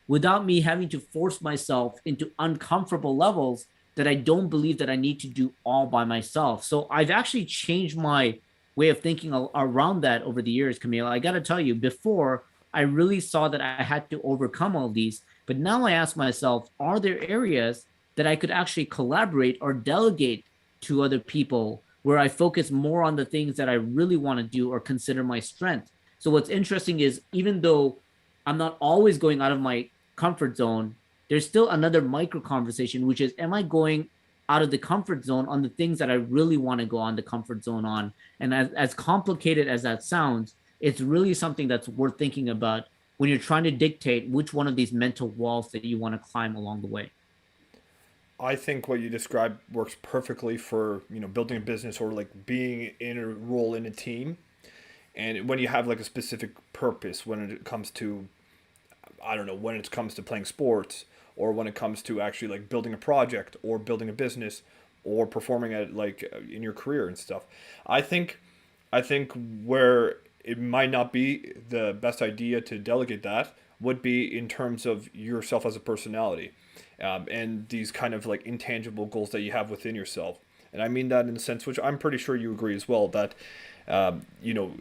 without me having to force myself into uncomfortable levels that I don't believe that I need to do all by myself. So I've actually changed my way of thinking around that over the years, Camila. I got to tell you, before I really saw that I had to overcome all these, but now I ask myself, are there areas that I could actually collaborate or delegate to other people where I focus more on the things that I really want to do or consider my strength? So what's interesting is even though I'm not always going out of my comfort zone, there's still another micro conversation, which is, am I going out of the comfort zone on the things that I really want to go on the comfort zone on? And as complicated as that sounds, it's really something that's worth thinking about when you're trying to dictate which one of these mental walls that you want to climb along the way. I think what you described works perfectly for, building a business or like being in a role in a team. And when you have like a specific purpose when it comes to, I don't know, when it comes to playing sports, or when it comes to actually like building a project or building a business or performing at like in your career and stuff. I think I think where it might not be the best idea to delegate that would be in terms of yourself as a personality, and these kind of like intangible goals that you have within yourself. And I mean that in a sense, which I'm pretty sure you agree as well, that um, you know,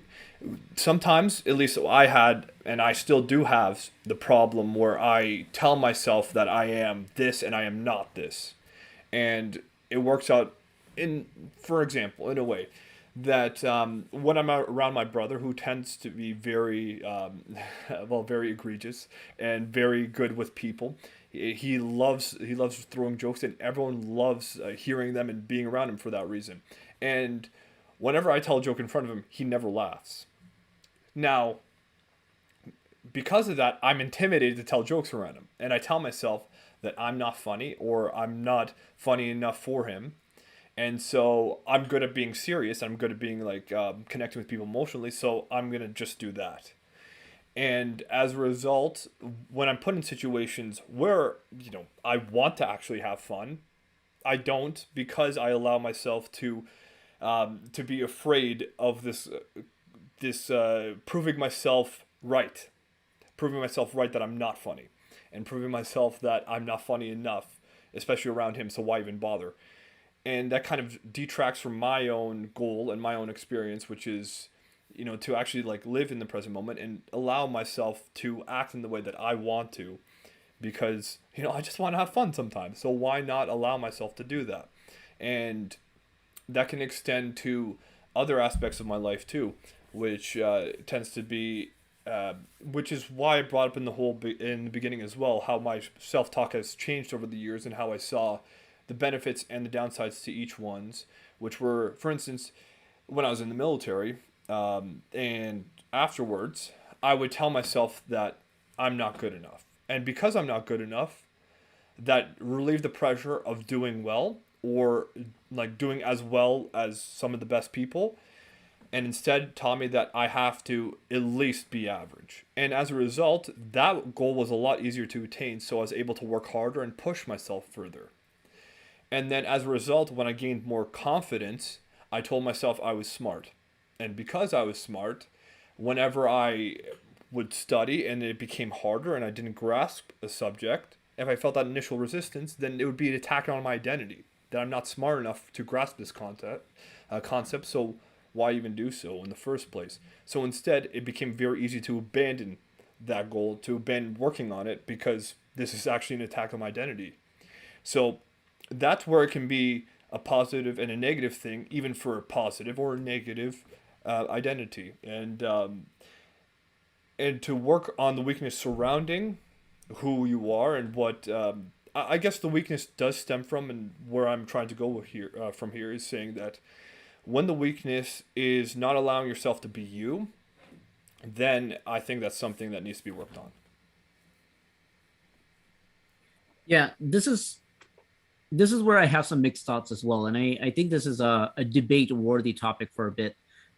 sometimes, at least I had, and I still do have, the problem where I tell myself that I am this and I am not this. And it works out in, for example, in a way that when I'm around my brother, who tends to be very, well, very egregious and very good with people, he loves throwing jokes, and everyone loves hearing them and being around him for that reason. And whenever I tell a joke in front of him, he never laughs. Now, because of that, I'm intimidated to tell jokes around him. And I tell myself that I'm not funny, or I'm not funny enough for him. And so I'm good at being serious. I'm good at being like connecting with people emotionally. So I'm going to just do that. And as a result, when I'm put in situations where, I want to actually have fun, I don't, because I allow myself to be afraid of this proving myself right that I'm not funny, and proving myself that I'm not funny enough, especially around him. So why even bother? And that kind of detracts from my own goal and my own experience, which is, to actually like live in the present moment and allow myself to act in the way that I want to, because I just want to have fun sometimes. So why not allow myself to do that? And that can extend to other aspects of my life too, which tends to be, which is why I brought up in the beginning as well, how my self talk has changed over the years and how I saw the benefits and the downsides to each one's, which were, for instance, when I was in the military, and afterwards, I would tell myself that I'm not good enough, and because I'm not good enough, that relieved the pressure of doing well, or like doing as well as some of the best people, and instead taught me that I have to at least be average. And as a result, that goal was a lot easier to attain, so I was able to work harder and push myself further. And then as a result, when I gained more confidence, I told myself I was smart. And because I was smart, whenever I would study and it became harder and I didn't grasp a subject, if I felt that initial resistance, then it would be an attack on my identity. that I'm not smart enough to grasp this concept. So why even do so in the first place? So instead, it became very easy to abandon that goal, to abandon working on it, because this is actually an attack on my identity. So that's where it can be a positive and a negative thing, even for a positive or a negative identity. And to work on the weakness surrounding who you are and what I guess the weakness does stem from, and where I'm trying to go here from here is saying that when the weakness is not allowing yourself to be you, then I think that's something that needs to be worked on. Yeah, this is where I have some mixed thoughts as well. And I think this is a debate worthy topic for a bit.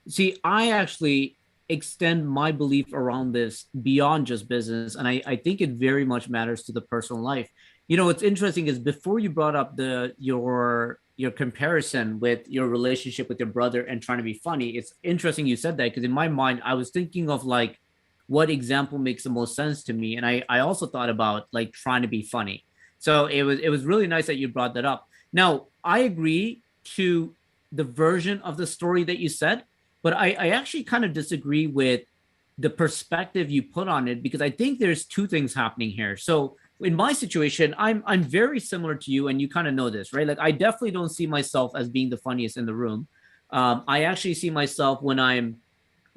See, I actually extend my belief around this beyond just business. And I think it very much matters to the personal life. What's interesting is before you brought up your comparison with your relationship with your brother and trying to be funny, it's interesting you said that because in my mind, I was thinking of like what example makes the most sense to me. And I also thought about like trying to be funny. So it was really nice that you brought that up. Now, I agree to the version of the story that you said, but I actually kind of disagree with the perspective you put on it because I think there's two things happening here. So in my situation, I'm very similar to you, and you kind of know this, right? Like I definitely don't see myself as being the funniest in the room. I actually see myself when I'm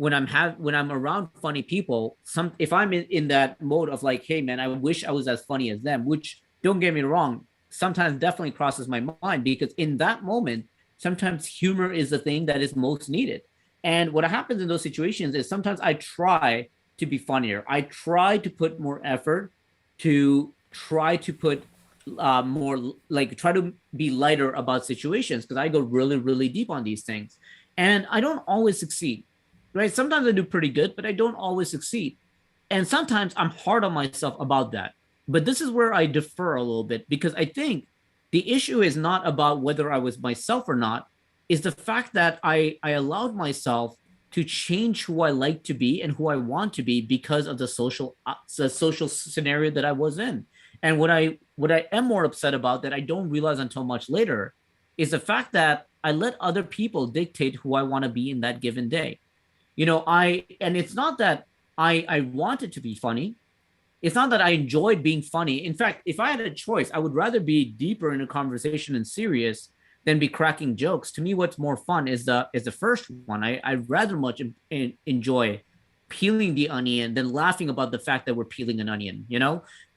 around funny people, some if I'm in that mode of like, hey man, I wish I was as funny as them, which don't get me wrong, sometimes definitely crosses my mind because in that moment, sometimes humor is the thing that is most needed. And what happens in those situations is sometimes I try to be funnier. I try to put more effort to try to put more like try to be lighter about situations because I go really, really deep on these things. And I don't always succeed, right? Sometimes I do pretty good, but I don't always succeed. And sometimes I'm hard on myself about that. But this is where I defer a little bit because I think the issue is not about whether I was myself or not, is the fact that I allowed myself to change who I like to be and who I want to be because of the social scenario that I was in. And what I am more upset about that I don't realize until much later is the fact that I let other people dictate who I want to be in that given day. And it's not that I wanted to be funny. It's not that I enjoyed being funny. In fact, if I had a choice, I would rather be deeper in a conversation and serious than be cracking jokes. To me, what's more fun is the first one. I rather much enjoy peeling the onion than laughing about the fact that we're peeling an onion.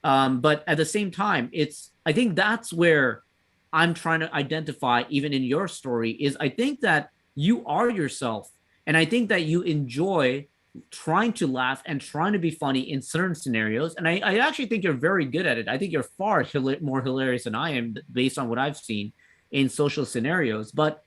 But at the same time, I think that's where I'm trying to identify, even in your story, is I think that you are yourself. And I think that you enjoy trying to laugh and trying to be funny in certain scenarios. And I actually think you're very good at it. I think you're far more hilarious than I am based on what I've seen in social scenarios. But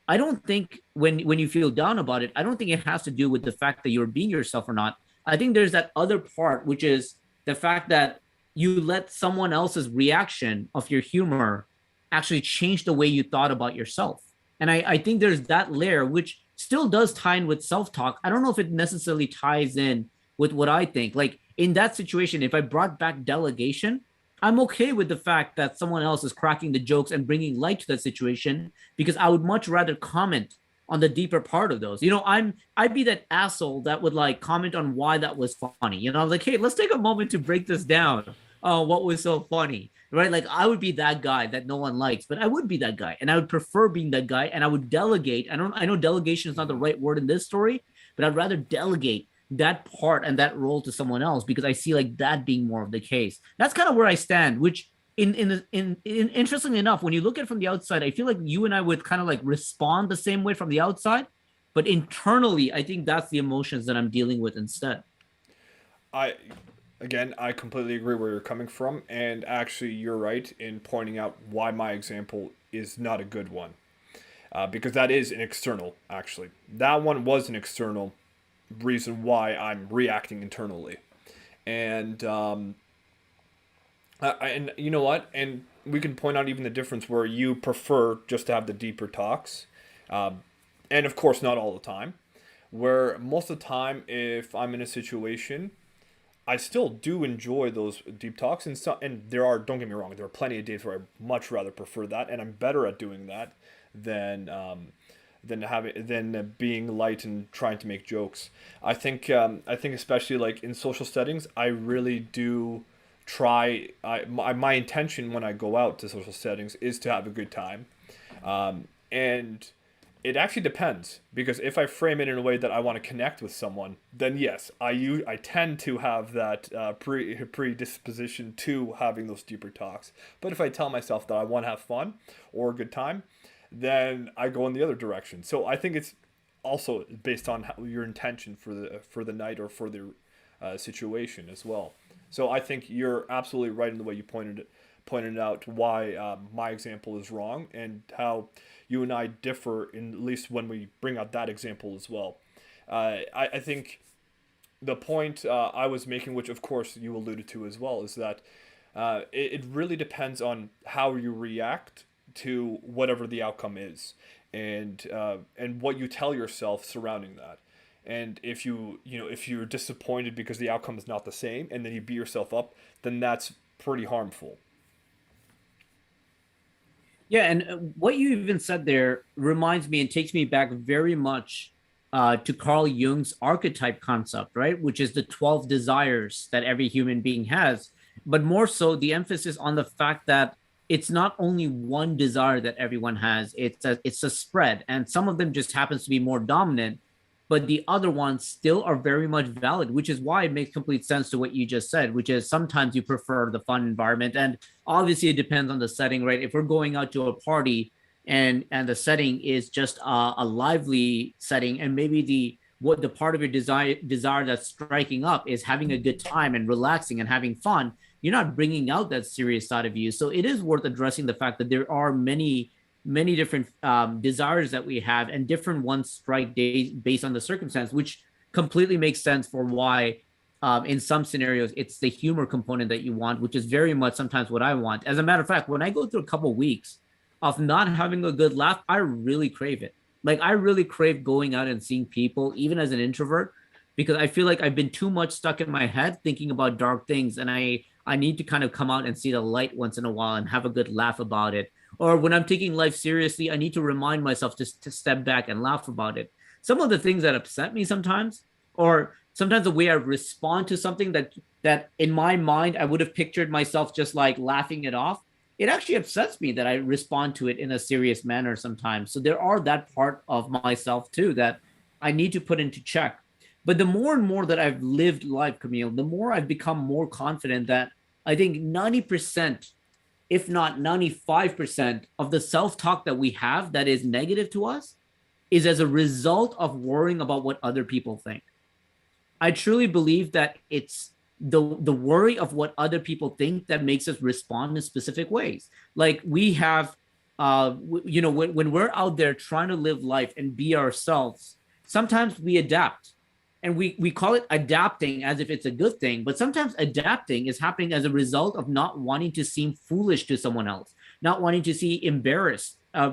I don't think when you feel down about it, I don't think it has to do with the fact that you're being yourself or not. I think there's that other part, which is the fact that you let someone else's reaction of your humor actually change the way you thought about yourself. And I think there's that layer, which still does tie in with self-talk. I don't know if it necessarily ties in with what I think. Like in that situation, if I brought back delegation, I'm okay with the fact that someone else is cracking the jokes and bringing light to that situation because I would much rather comment on the deeper part of those. I'd be that asshole that would like comment on why that was funny. I was like, hey, let's take a moment to break this down. Oh, what was so funny? Right? Like I would be that guy that no one likes, but I would be that guy. And I would prefer being that guy. And I would delegate. I know delegation is not the right word in this story, but I'd rather delegate that part and that role to someone else because I see like that being more of the case. That's kind of where I stand, which in interestingly enough, when you look at it from the outside, I feel like you and I would kind of like respond the same way from the outside, but internally, I think that's the emotions that I'm dealing with instead. I Again, I completely agree where you're coming from, and actually, you're right in pointing out why my example is not a good one. Because that is an external, actually. That one was an external reason why I'm reacting internally. And and you know what? And we can point out even the difference where you prefer just to have the deeper talks, um, and of course not all the time. Where most of the time, if I'm in a situation, I still do enjoy those deep talks, and there are, don't get me wrong, there are plenty of days where I much rather prefer that, and I'm better at doing that than being light and trying to make jokes. I think especially like in social settings, I really do try. My intention when I go out to social settings is to have a good time, and it actually depends, because if I frame it in a way that I want to connect with someone, then yes, I tend to have that predisposition to having those deeper talks. But if I tell myself that I want to have fun or a good time, then I go in the other direction. So I think it's also based on your intention for the night or for the situation as well. So I think you're absolutely right in the way you pointed out why my example is wrong, and how you and I differ, in at least when we bring out that example as well. I think the point I was making, which of course you alluded to as well, is that it really depends on how you react to whatever the outcome is, and what you tell yourself surrounding that. And if you're disappointed because the outcome is not the same, and then you beat yourself up, then that's pretty harmful. Yeah, and what you even said there reminds me and takes me back very much to Carl Jung's archetype concept, right? Which is the 12 desires that every human being has, but more so the emphasis on the fact that it's not only one desire that everyone has, it's a spread, and some of them just happens to be more dominant, but the other ones still are very much valid, which is why it makes complete sense to what you just said, which is sometimes you prefer the fun environment. And obviously it depends on the setting, right? If we're going out to a party and the setting is just a lively setting, and maybe the part of your desire that's striking up is having a good time and relaxing and having fun, you're not bringing out that serious side of you. So it is worth addressing the fact that there are many different desires that we have, and different ones strike days based on the circumstance, which completely makes sense for why in some scenarios it's the humor component that you want, which is very much sometimes what I want. As a matter of fact, when I go through a couple of weeks of not having a good laugh, I really crave it. Like, I really crave going out and seeing people, even as an introvert, because I feel like I've been too much stuck in my head thinking about dark things, and I need to kind of come out and see the light once in a while and have a good laugh about it. Or when I'm taking life seriously, I need to remind myself to step back and laugh about it. Some of the things that upset me sometimes, or sometimes the way I respond to something that in my mind I would have pictured myself just like laughing it off, it actually upsets me that I respond to it in a serious manner sometimes. So there are that part of myself too that I need to put into check. But the more and more that I've lived life, Camille, the more I've become more confident that I think 90%, if not 95% of the self-talk that we have that is negative to us is as a result of worrying about what other people think. I truly believe that it's the worry of what other people think that makes us respond in specific ways. Like, we have when we're out there trying to live life and be ourselves, sometimes we adapt, and we call it adapting as if it's a good thing, but sometimes adapting is happening as a result of not wanting to seem foolish to someone else, not wanting to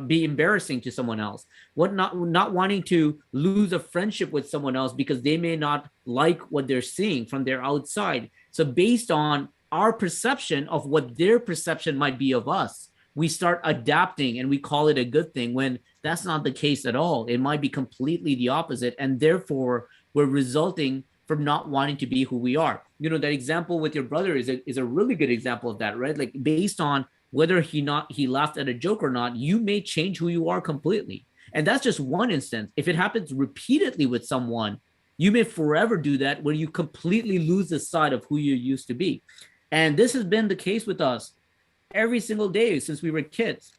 be embarrassing to someone else, not wanting to lose a friendship with someone else because they may not like what they're seeing from their outside. So based on our perception of what their perception might be of us, we start adapting and we call it a good thing, when that's not the case at all. It might be completely the opposite, and therefore we're resulting from not wanting to be who we are. That example with your brother is a really good example of that, right? Like, based on whether he laughed at a joke or not, you may change who you are completely. And that's just one instance. If it happens repeatedly with someone, you may forever do that, where you completely lose the side of who you used to be. And this has been the case with us every single day since we were kids.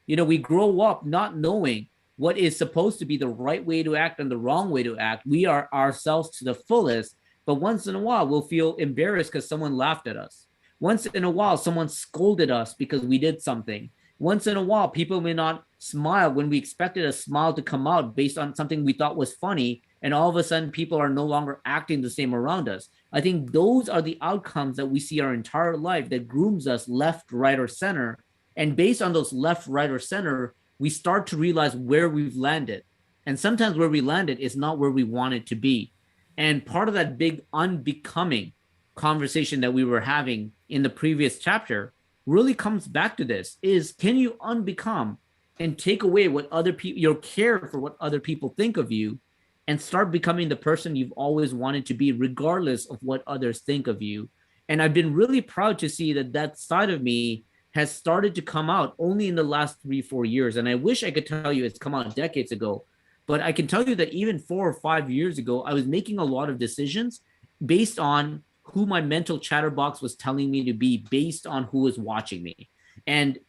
We grow up not knowing what is supposed to be the right way to act and the wrong way to act. We are ourselves to the fullest, but once in a while we'll feel embarrassed because someone laughed at us. Once in a while someone scolded us because we did something. Once in a while people may not smile when we expected a smile to come out based on something we thought was funny, and all of a sudden people are no longer acting the same around us. I think those are the outcomes that we see our entire life that grooms us left, right, or center. And based on those left, right, or center, we start to realize where we've landed. And sometimes where we landed is not where we wanted to be. And part of that big unbecoming conversation that we were having in the previous chapter really comes back to this: is can you unbecome and take away what other people, your care for what other people think of you, and start becoming the person you've always wanted to be, regardless of what others think of you. And I've been really proud to see that that side of me has started to come out only in the last 3 4 years. And I wish I could tell you it's come out decades ago, but I can tell you that even 4 or 5 years ago, I was making a lot of decisions based on who my mental chatterbox was telling me to be, based on who was watching me. And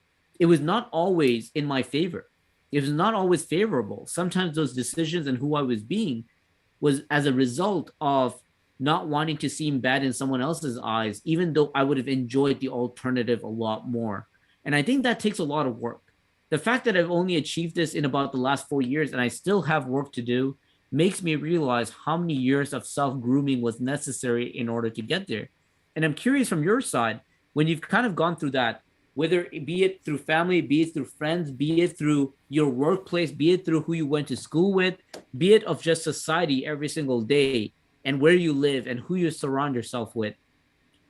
it was not always in my favor. It was not always favorable. Sometimes those decisions and who I was being was as a result of not wanting to seem bad in someone else's eyes, even though I would have enjoyed the alternative a lot more. And I think that takes a lot of work. The fact that I've only achieved this in about the last 4 years and I still have work to do makes me realize how many years of self grooming was necessary in order to get there. And I'm curious from your side, when you've kind of gone through that, whether it be it through family, be it through friends, be it through your workplace, be it through who you went to school with, be it of just society every single day and where you live and who you surround yourself with.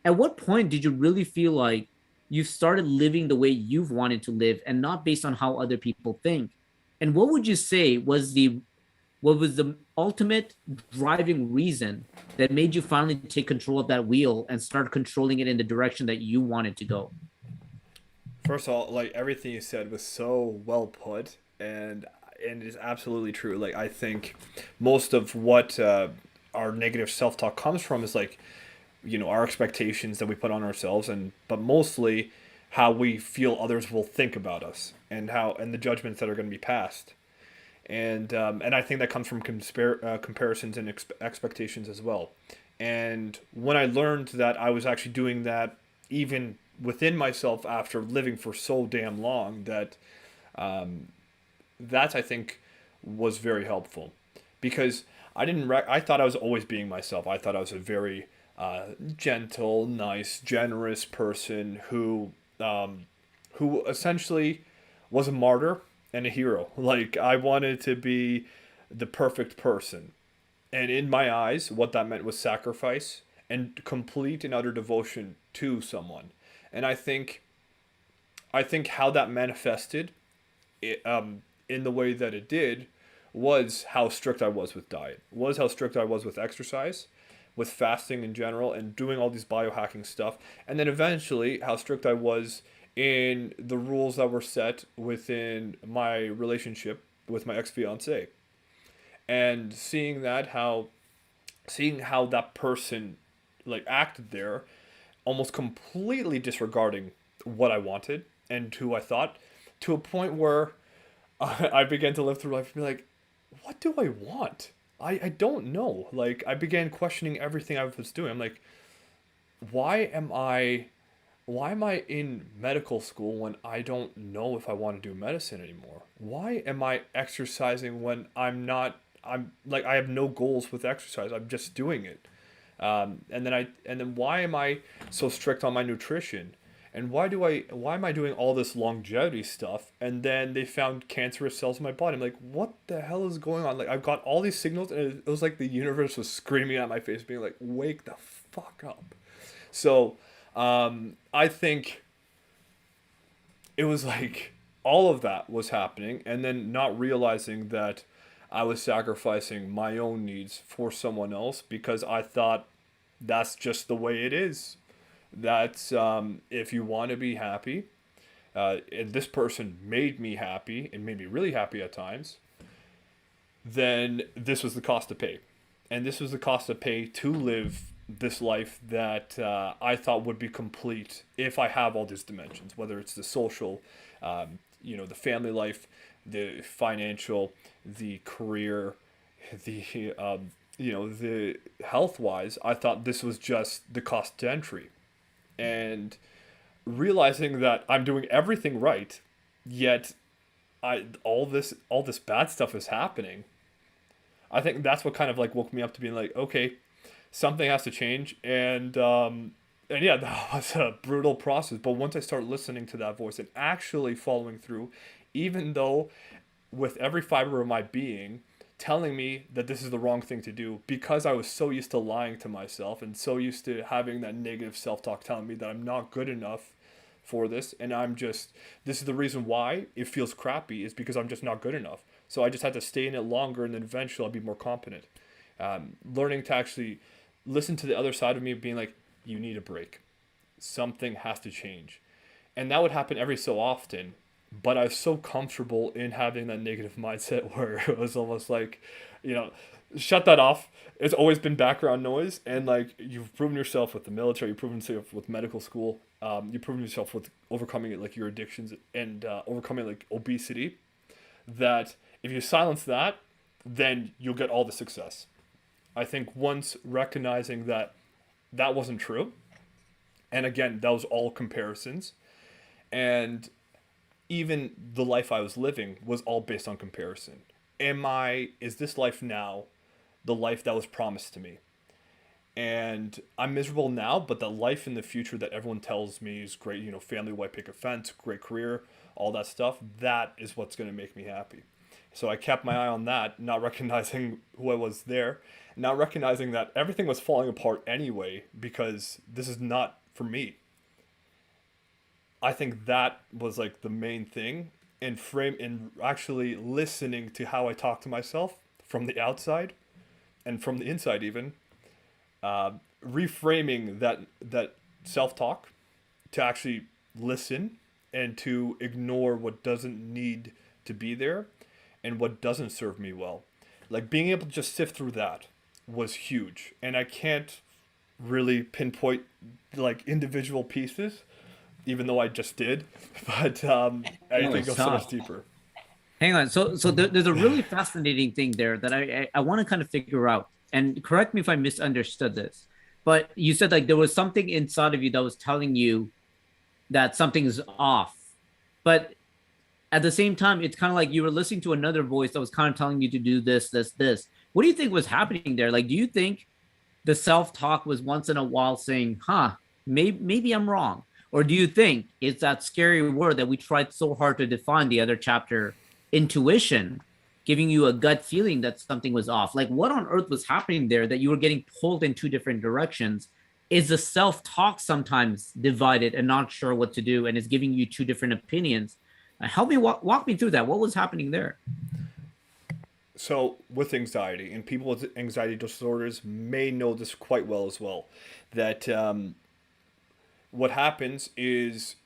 At what point did you really feel like you started living the way you've wanted to live and not based on how other people think? And what would you say was the ultimate driving reason that made you finally take control of that wheel and start controlling it in the direction that you wanted to go? First of all, like everything you said was so well put, and it is absolutely true. Like I think most of what our negative self talk comes from is like, our expectations that we put on ourselves, and but mostly how we feel others will think about us, and the judgments that are going to be passed. And I think that comes from comparisons and expectations as well. And when I learned that I was actually doing that even within myself after living for so damn long, that I think was very helpful, because I thought I was always being myself. I thought I was a very gentle, nice, generous person who essentially was a martyr and a hero. Like I wanted to be the perfect person. And in my eyes, what that meant was sacrifice and complete and utter devotion to someone. And I think how that manifested in the way that it did was how strict I was with diet, was how strict I was with exercise, with fasting in general, and doing all these biohacking stuff. And then eventually how strict I was in the rules that were set within my relationship with my ex-fiance. And seeing how that person like acted there, almost completely disregarding what I wanted and who I thought, to a point where I began to live through life and be like, what do I want? I don't know. Like, I began questioning everything I was doing. I'm like, why am I why am I in medical school when I don't know if I want to do medicine anymore? Why am I exercising when I'm like I have no goals with exercise. I'm just doing it. And then why am I so strict on my nutrition? And why am I doing all this longevity stuff? And then they found cancerous cells in my body. I'm like, what the hell is going on? Like I've got all these signals, and it was like the universe was screaming at my face, being like, wake the fuck up. So I think it was like all of that was happening, and then not realizing that I was sacrificing my own needs for someone else because I thought that's just the way it is. That's if you want to be happy, and this person made me happy and made me really happy at times, then this was the cost to pay. And this was the cost to pay to live this life that I thought would be complete if I have all these dimensions, whether it's the social, the family life, the financial, the career, the health wise. I thought this was just the cost to entry. And realizing that I'm doing everything right, yet all this bad stuff is happening. I think that's what kind of like woke me up to being like, okay, something has to change. And yeah, that was a brutal process. But once I start listening to that voice and actually following through, even though with every fiber of my being, telling me that this is the wrong thing to do because I was so used to lying to myself and so used to having that negative self talk telling me that I'm not good enough for this. And this is the reason why it feels crappy, is because I'm just not good enough. So I just had to stay in it longer, and then eventually I'll be more competent. Learning to actually listen to the other side of me being like, you need a break. Something has to change. And that would happen every so often, but I was so comfortable in having that negative mindset where it was almost like, you know, shut that off. It's always been background noise, and like you've proven yourself with the military, you've proven yourself with medical school, you've proven yourself with overcoming it, like your addictions and overcoming like obesity. That if you silence that, then you'll get all the success. I think once recognizing that that wasn't true, and again, that was all comparisons, and even the life I was living was all based on comparison. Is this life now the life that was promised to me? And I'm miserable now, but the life in the future that everyone tells me is great, family, white picket fence, great career, all that stuff, that is what's going to make me happy. So I kept my eye on that, not recognizing who I was there, not recognizing that everything was falling apart anyway, because this is not for me. I think that was like the main thing, and actually listening to how I talk to myself from the outside and from the inside even, reframing that self talk to actually listen and to ignore what doesn't need to be there and what doesn't serve me well. Like being able to just sift through that was huge, and I can't really pinpoint like individual pieces, even though I just did. But I Oh, think it it's goes so much tough. deeper. Hang on. There's a really fascinating thing there that I want to kind of figure out. And correct me if I misunderstood this, but you said like there was something inside of you that was telling you that something's off. But at the same time, it's kind of like you were listening to another voice that was kind of telling you to do this, this, this. What do you think was happening there? Like, do you think the self-talk was once in a while saying, huh, maybe I'm wrong? Or do you think it's that scary word that we tried so hard to define the other chapter, intuition, giving you a gut feeling that something was off? Like, what on earth was happening there that you were getting pulled in two different directions? Is the self-talk sometimes divided and not sure what to do and is giving you two different opinions? Help me walk me through that. What was happening there? So with anxiety, and people with anxiety disorders may know this quite well as well, that what happens is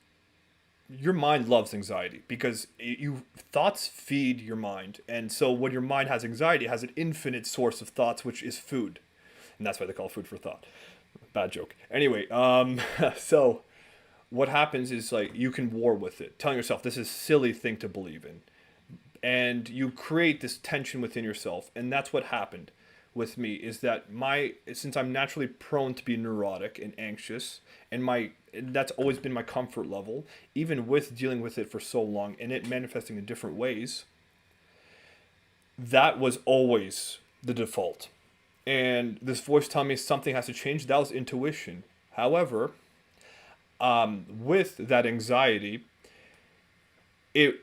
your mind loves anxiety because thoughts feed your mind, and so when your mind has anxiety, it has an infinite source of thoughts, which is food, and that's why they call it food for thought. Bad joke. Anyway, so what happens is like you can war with it, telling yourself this is a silly thing to believe in, and you create this tension within yourself. And that's what happened with me, is that my since I'm naturally prone to be neurotic and anxious, and my that's always been my comfort level, even with dealing with it for so long and it manifesting in different ways, that was always the default. And this voice telling me something has to change, that was intuition. However, with that anxiety, it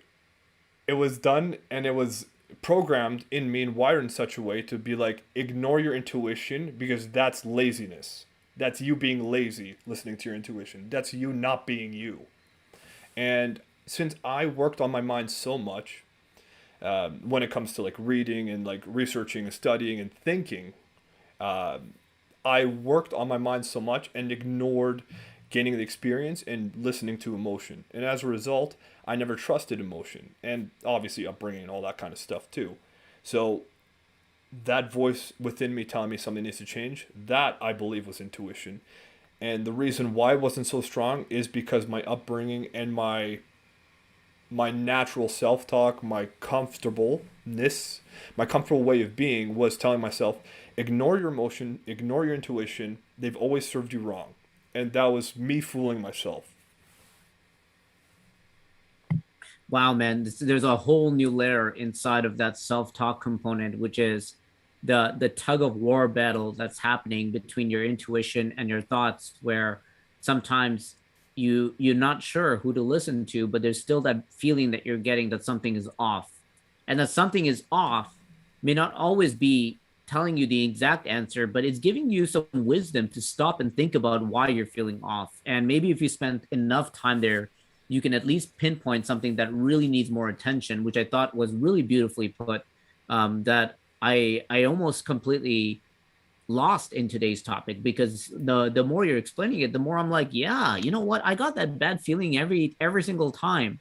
it was done, and it was programmed in me and wired in such a way to be like, ignore your intuition because that's laziness. That's you being lazy, listening to your intuition. That's you not being you. And since I worked on my mind so much, when it comes to like reading and like researching and studying and thinking, uh, I worked on my mind so much and ignored gaining the experience and listening to emotion. And as a result, I never trusted emotion, and obviously upbringing and all that kind of stuff too. So that voice within me telling me something needs to change, that I believe was intuition. And the reason why it wasn't so strong is because my upbringing and my natural self-talk, my comfortable way of being was telling myself, ignore your emotion, ignore your intuition. They've always served you wrong. And that was me fooling myself. Wow, man, there's a whole new layer inside of that self-talk component, which is the tug of war battle that's happening between your intuition and your thoughts, where sometimes you're not sure who to listen to, but there's still that feeling that you're getting that something is off, and that something is off may not always be telling you the exact answer, but it's giving you some wisdom to stop and think about why you're feeling off. And maybe if you spend enough time there, you can at least pinpoint something that really needs more attention, which I thought was really beautifully put. That I almost completely lost in today's topic, because the more you're explaining it, the more I'm like, yeah, you know what? I got that bad feeling every single time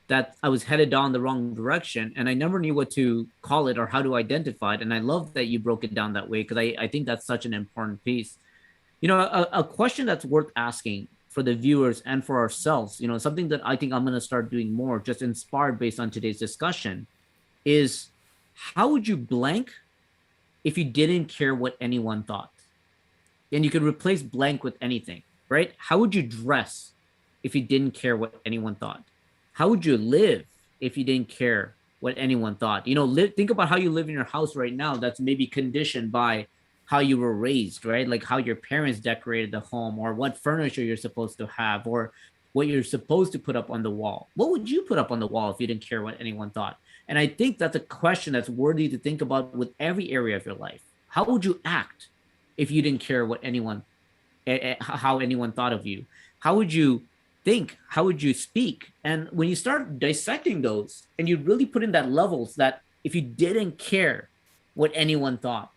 that I was headed down the wrong direction, and I never knew what to call it or how to identify it. And I love that you broke it down that way, because I think that's such an important piece. A question that's worth asking for the viewers and for ourselves, something that I think I'm going to start doing more, just inspired based on today's discussion, is how would you blank if you didn't care what anyone thought? And you could replace blank with anything, right? How would you dress if you didn't care what anyone thought? How would you live if you didn't care what anyone thought? Think about how you live in your house right now. That's maybe conditioned by how you were raised, right? Like how your parents decorated the home, or what furniture you're supposed to have, or what you're supposed to put up on the wall. What would you put up on the wall if you didn't care what anyone thought? And I think that's a question that's worthy to think about with every area of your life. How would you act if you didn't care what how anyone thought of you? How would you think? How would you speak? And when you start dissecting those, and you really put in that levels, that if you didn't care what anyone thought,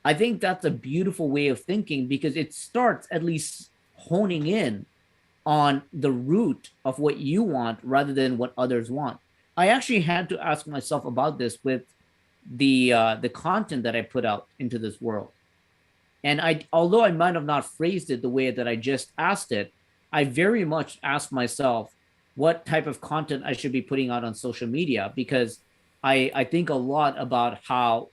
I think that's a beautiful way of thinking, because it starts at least honing in on the root of what you want rather than what others want. I actually had to ask myself about this with the content that I put out into this world. And although I might have not phrased it the way that I just asked it, I very much asked myself what type of content I should be putting out on social media, because I think a lot about how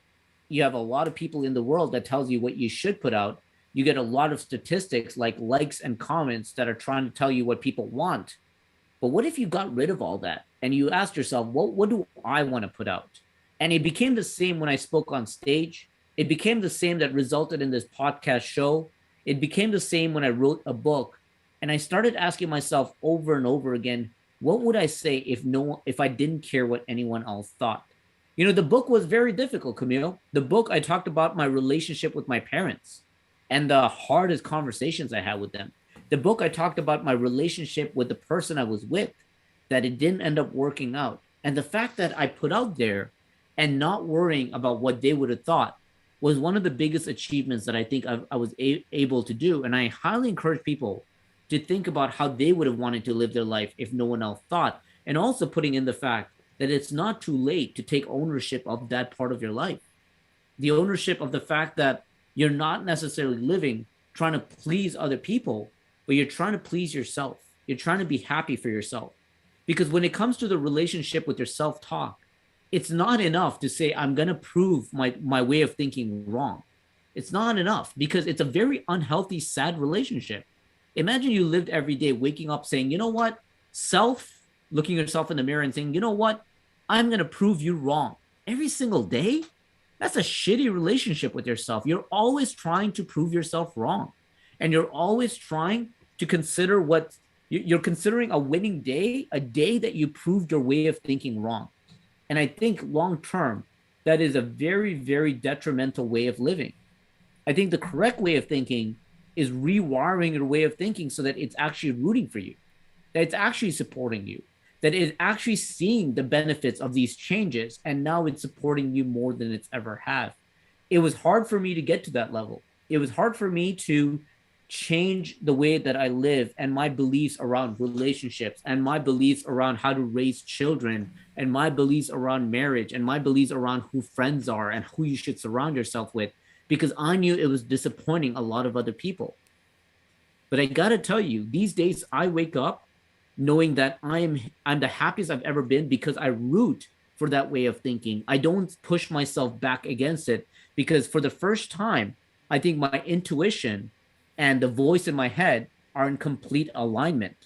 you have a lot of people in the world that tells you what you should put out. You get a lot of statistics like likes and comments that are trying to tell you what people want. But what if you got rid of all that and you asked yourself, what do I want to put out? And it became the same when I spoke on stage. It became the same that resulted in this podcast show. It became the same when I wrote a book. And I started asking myself over and over again, what would I say if I didn't care what anyone else thought? The book was very difficult, Camille. The book, I talked about my relationship with my parents and the hardest conversations I had with them. The book, I talked about my relationship with the person I was with, that it didn't end up working out. And the fact that I put out there and not worrying about what they would have thought was one of the biggest achievements that I think I was able to do. And I highly encourage people to think about how they would have wanted to live their life if no one else thought. And also putting in the fact that it's not too late to take ownership of that part of your life. The ownership of the fact that you're not necessarily living trying to please other people, but you're trying to please yourself. You're trying to be happy for yourself. Because when it comes to the relationship with your self-talk, it's not enough to say, I'm going to prove my way of thinking wrong. It's not enough, because it's a very unhealthy, sad relationship. Imagine you lived every day waking up saying, you know what, looking yourself in the mirror and saying, you know what, I'm going to prove you wrong every single day. That's a shitty relationship with yourself. You're always trying to prove yourself wrong. And you're always trying to consider you're considering a winning day, a day that you proved your way of thinking wrong. And I think long term, that is a very, very detrimental way of living. I think the correct way of thinking is rewiring your way of thinking so that it's actually rooting for you, that it's actually supporting you, that it's actually seeing the benefits of these changes, and now it's supporting you more than it's ever have. It was hard for me to get to that level. It was hard for me to change the way that I live and my beliefs around relationships and my beliefs around how to raise children and my beliefs around marriage and my beliefs around who friends are and who you should surround yourself with, because I knew it was disappointing a lot of other people. But I got to tell you, these days I wake up knowing that I'm the happiest I've ever been, because I root for that way of thinking. I don't push myself back against it, because for the first time, I think my intuition and the voice in my head are in complete alignment.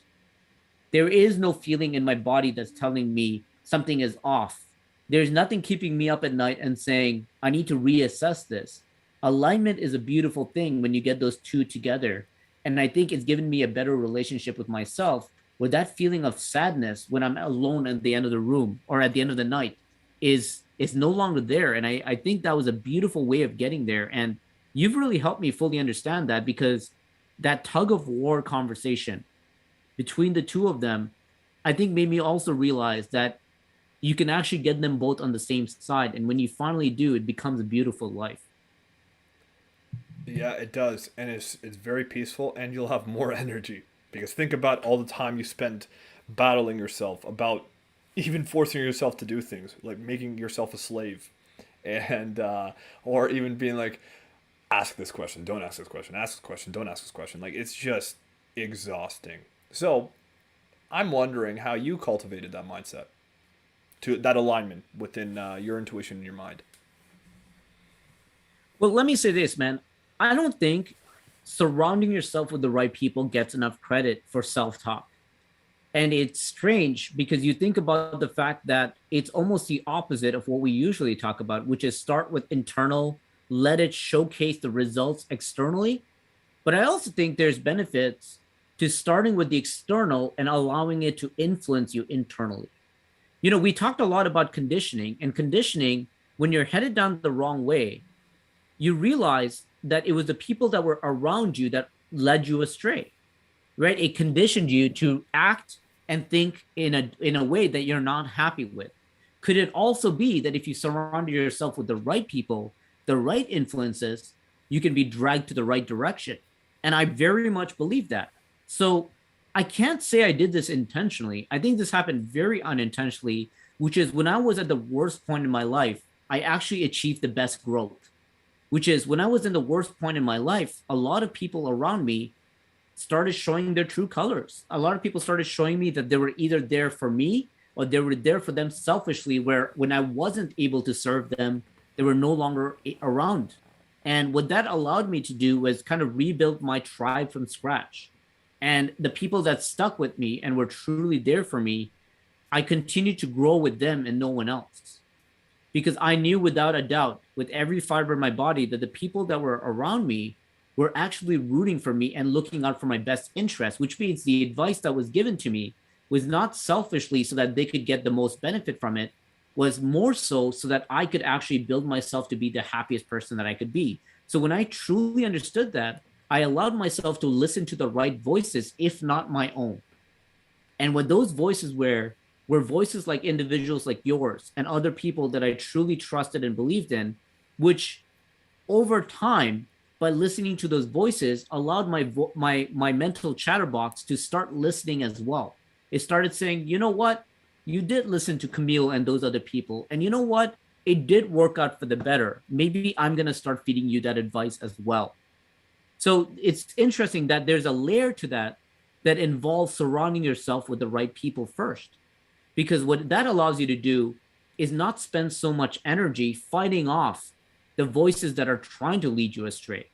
There is no feeling in my body that's telling me something is off. There's nothing keeping me up at night and saying, I need to reassess this. Alignment is a beautiful thing when you get those two together. And I think it's given me a better relationship with myself, where that feeling of sadness when I'm alone at the end of the room or at the end of the night is is no longer there. And I think that was a beautiful way of getting there. And you've really helped me fully understand that, because that tug of war conversation between the two of them, I think made me also realize that you can actually get them both on the same side. And when you finally do, it becomes a beautiful life. Yeah, it does, and it's very peaceful, and you'll have more energy because think about all the time you spent battling yourself about even forcing yourself to do things like making yourself a slave, and or even being like, ask this question, don't ask this question, ask this question, don't ask this question. Like it's just exhausting. So I'm wondering how you cultivated that mindset to that alignment within your intuition and your mind. Well, let me say this, man. I don't think surrounding yourself with the right people gets enough credit for self talk. And it's strange because you think about the fact that it's almost the opposite of what we usually talk about, which is start with internal, let it showcase the results externally. But I also think there's benefits to starting with the external and allowing it to influence you internally. We talked a lot about conditioning, and conditioning, when you're headed down the wrong way, you realize that it was the people that were around you that led you astray, right? It conditioned you to act and think in a way that you're not happy with. Could it also be that if you surround yourself with the right people, the right influences, you can be dragged to the right direction? And I very much believe that. So I can't say I did this intentionally. I think this happened very unintentionally, which is when I was at the worst point in my life, I actually achieved the best growth, which is when I was in the worst point in my life, a lot of people around me started showing their true colors. A lot of people started showing me that they were either there for me or they were there for them selfishly, where when I wasn't able to serve them, they were no longer around. And what that allowed me to do was kind of rebuild my tribe from scratch. And the people that stuck with me and were truly there for me, I continued to grow with them and no one else. Because I knew without a doubt, with every fiber in my body, that the people that were around me were actually rooting for me and looking out for my best interest, which means the advice that was given to me was not selfishly so that they could get the most benefit from it, was more so that I could actually build myself to be the happiest person that I could be. So when I truly understood that, I allowed myself to listen to the right voices, if not my own. And what those voices were voices like individuals like yours and other people that I truly trusted and believed in, which over time, by listening to those voices, allowed my mental chatterbox to start listening as well. It started saying, you know what? You did listen to Camille and those other people. And you know what? It did work out for the better. Maybe I'm going to start feeding you that advice as well. So it's interesting that there's a layer to that that involves surrounding yourself with the right people first. Because what that allows you to do is not spend so much energy fighting off the voices that are trying to lead you astray.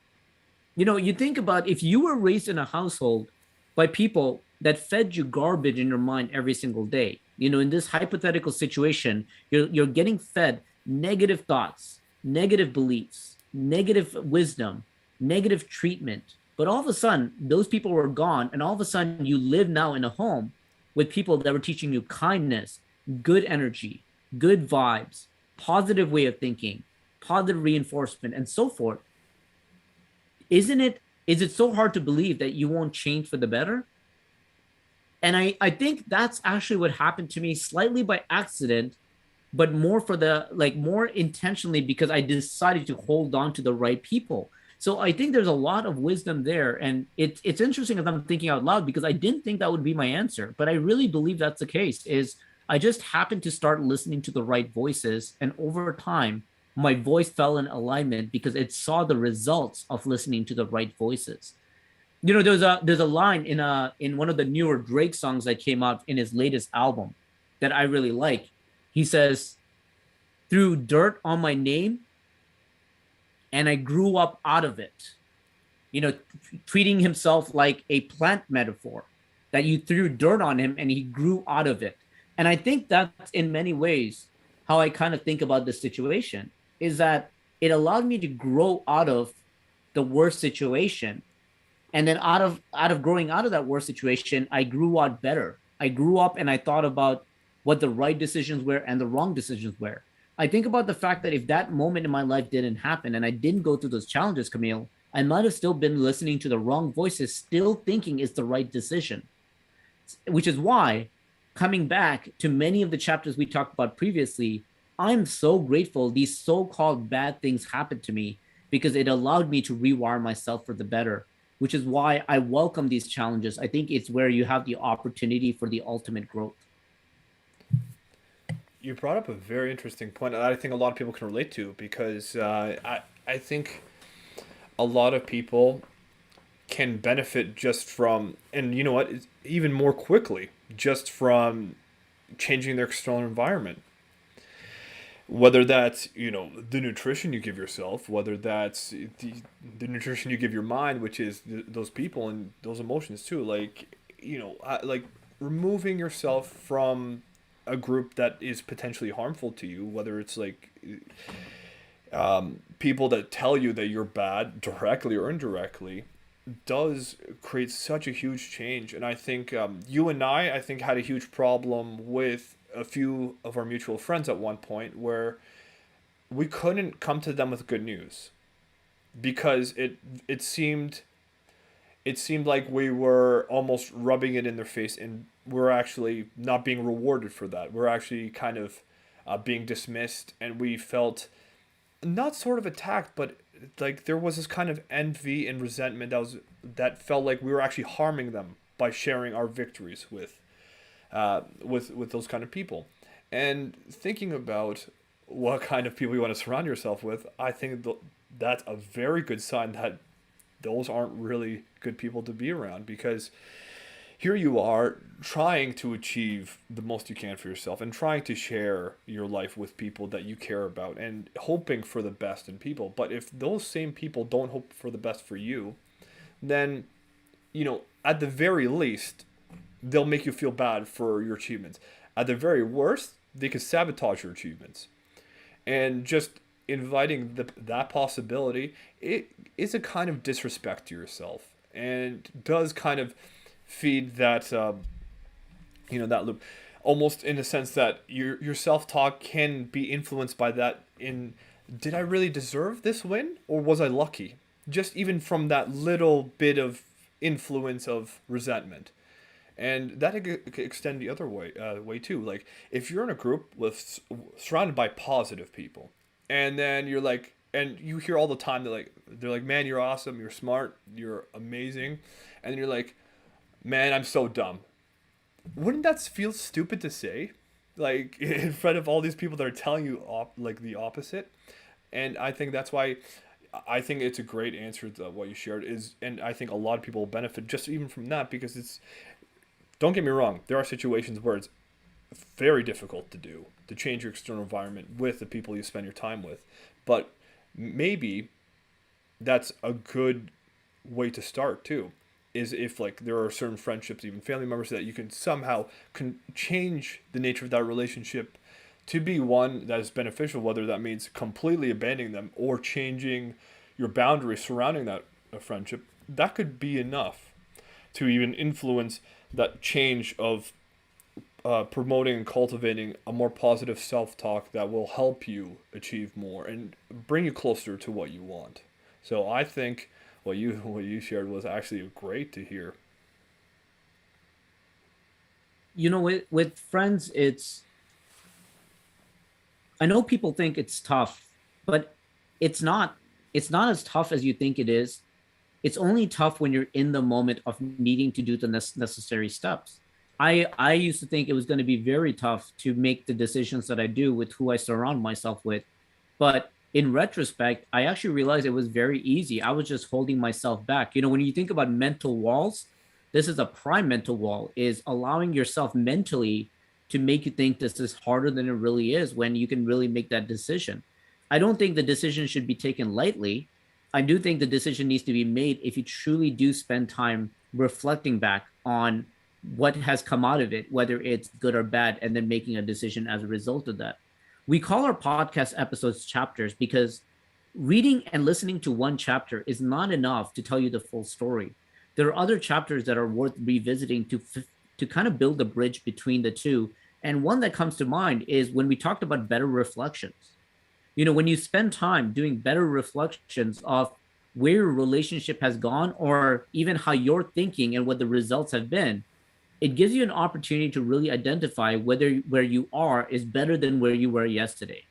You think about if you were raised in a household by people that fed you garbage in your mind every single day. In this hypothetical situation, you're getting fed negative thoughts, negative beliefs, negative wisdom, negative treatment. But all of a sudden, those people were gone, and all of a sudden, you live now in a home with people that were teaching you kindness, good energy, good vibes, positive way of thinking, positive reinforcement, and so forth. Is it so hard to believe that you won't change for the better? And I think that's actually what happened to me, slightly by accident, but more for the more intentionally, because I decided to hold on to the right people. So I think there's a lot of wisdom there. And it's interesting as I'm thinking out loud, because I didn't think that would be my answer, but I really believe that's the case. Is I just happened to start listening to the right voices. And over time, my voice fell in alignment because it saw the results of listening to the right voices. There's a line in one of the newer Drake songs that came out in his latest album that I really like. He says, "Threw dirt on my name and I grew up out of it." Treating himself like a plant metaphor, that you threw dirt on him and he grew out of it. And I think that's in many ways how I kind of think about this situation, is that it allowed me to grow out of the worst situation. And then out of growing out of that worst situation, I grew out better. I grew up and I thought about what the right decisions were and the wrong decisions were. I think about the fact that if that moment in my life didn't happen and I didn't go through those challenges, Camille, I might have still been listening to the wrong voices, still thinking it's the right decision, which is why coming back to many of the chapters we talked about previously, I'm so grateful these so-called bad things happened to me because it allowed me to rewire myself for the better, which is why I welcome these challenges. I think it's where you have the opportunity for the ultimate growth. You brought up a very interesting point that I think a lot of people can relate to because I think a lot of people can benefit just from, and you know what, even more quickly, just from changing their external environment. Whether that's, the nutrition you give yourself, whether that's the nutrition you give your mind, which is those people and those emotions too. Like, like removing yourself from a group that is potentially harmful to you, whether it's like people that tell you that you're bad directly or indirectly, does create such a huge change. And I think you and I think, had a huge problem with a few of our mutual friends at one point where we couldn't come to them with good news because it seemed like we were almost rubbing it in their face, and we're actually not being rewarded for that. We're actually kind of being dismissed, and we felt not sort of attacked, but like there was this kind of envy and resentment that felt like we were actually harming them by sharing our victories with those kind of people. And thinking about what kind of people you want to surround yourself with, I think that's a very good sign that those aren't really good people to be around, because here you are trying to achieve the most you can for yourself and trying to share your life with people that you care about and hoping for the best in people. But if those same people don't hope for the best for you, then, at the very least, they'll make you feel bad for your achievements. At the very worst, they could sabotage your achievements. And just inviting that possibility, it is a kind of disrespect to yourself and does kind of feed that loop, almost in a sense that your self-talk can be influenced by that. Did I really deserve this win, or was I lucky? Just even from that little bit of influence of resentment. And that could extend the other way too. Like if you're in a group with surrounded by positive people, and then you're like, and you hear all the time they're like, man, you're awesome, you're smart, you're amazing, and then you're like, man, I'm so dumb. Wouldn't that feel stupid to say, like in front of all these people that are telling you like the opposite? And I think that's why I think it's a great answer to what you shared is, and I think a lot of people will benefit just even from that, because it's, don't get me wrong, there are situations where it's very difficult to change your external environment with the people you spend your time with. But maybe that's a good way to start too, is if like there are certain friendships, even family members, that you can somehow change the nature of that relationship to be one that is beneficial, whether that means completely abandoning them or changing your boundaries surrounding that friendship. That could be enough to even influence that change of promoting and cultivating a more positive self-talk that will help you achieve more and bring you closer to what you want. So I think what you shared was actually great to hear. With friends, I know people think it's tough, but it's not. It's not as tough as you think it is. It's only tough when you're in the moment of needing to do the necessary steps. I used to think it was going to be very tough to make the decisions that I do with who I surround myself with, but in retrospect, I actually realized it was very easy. I was just holding myself back. When you think about mental walls, this is a prime mental wall, is allowing yourself mentally to make you think this is harder than it really is when you can really make that decision. I don't think the decision should be taken lightly. I do think the decision needs to be made if you truly do spend time reflecting back on what has come out of it, whether it's good or bad, and then making a decision as a result of that. We call our podcast episodes chapters because reading and listening to one chapter is not enough to tell you the full story. There are other chapters that are worth revisiting to kind of build a bridge between the two And one that comes to mind is when we talked about better reflections. When you spend time doing better reflections of where your relationship has gone, or even how you're thinking and what the results have been, it gives you an opportunity to really identify whether where you are is better than where you were yesterday.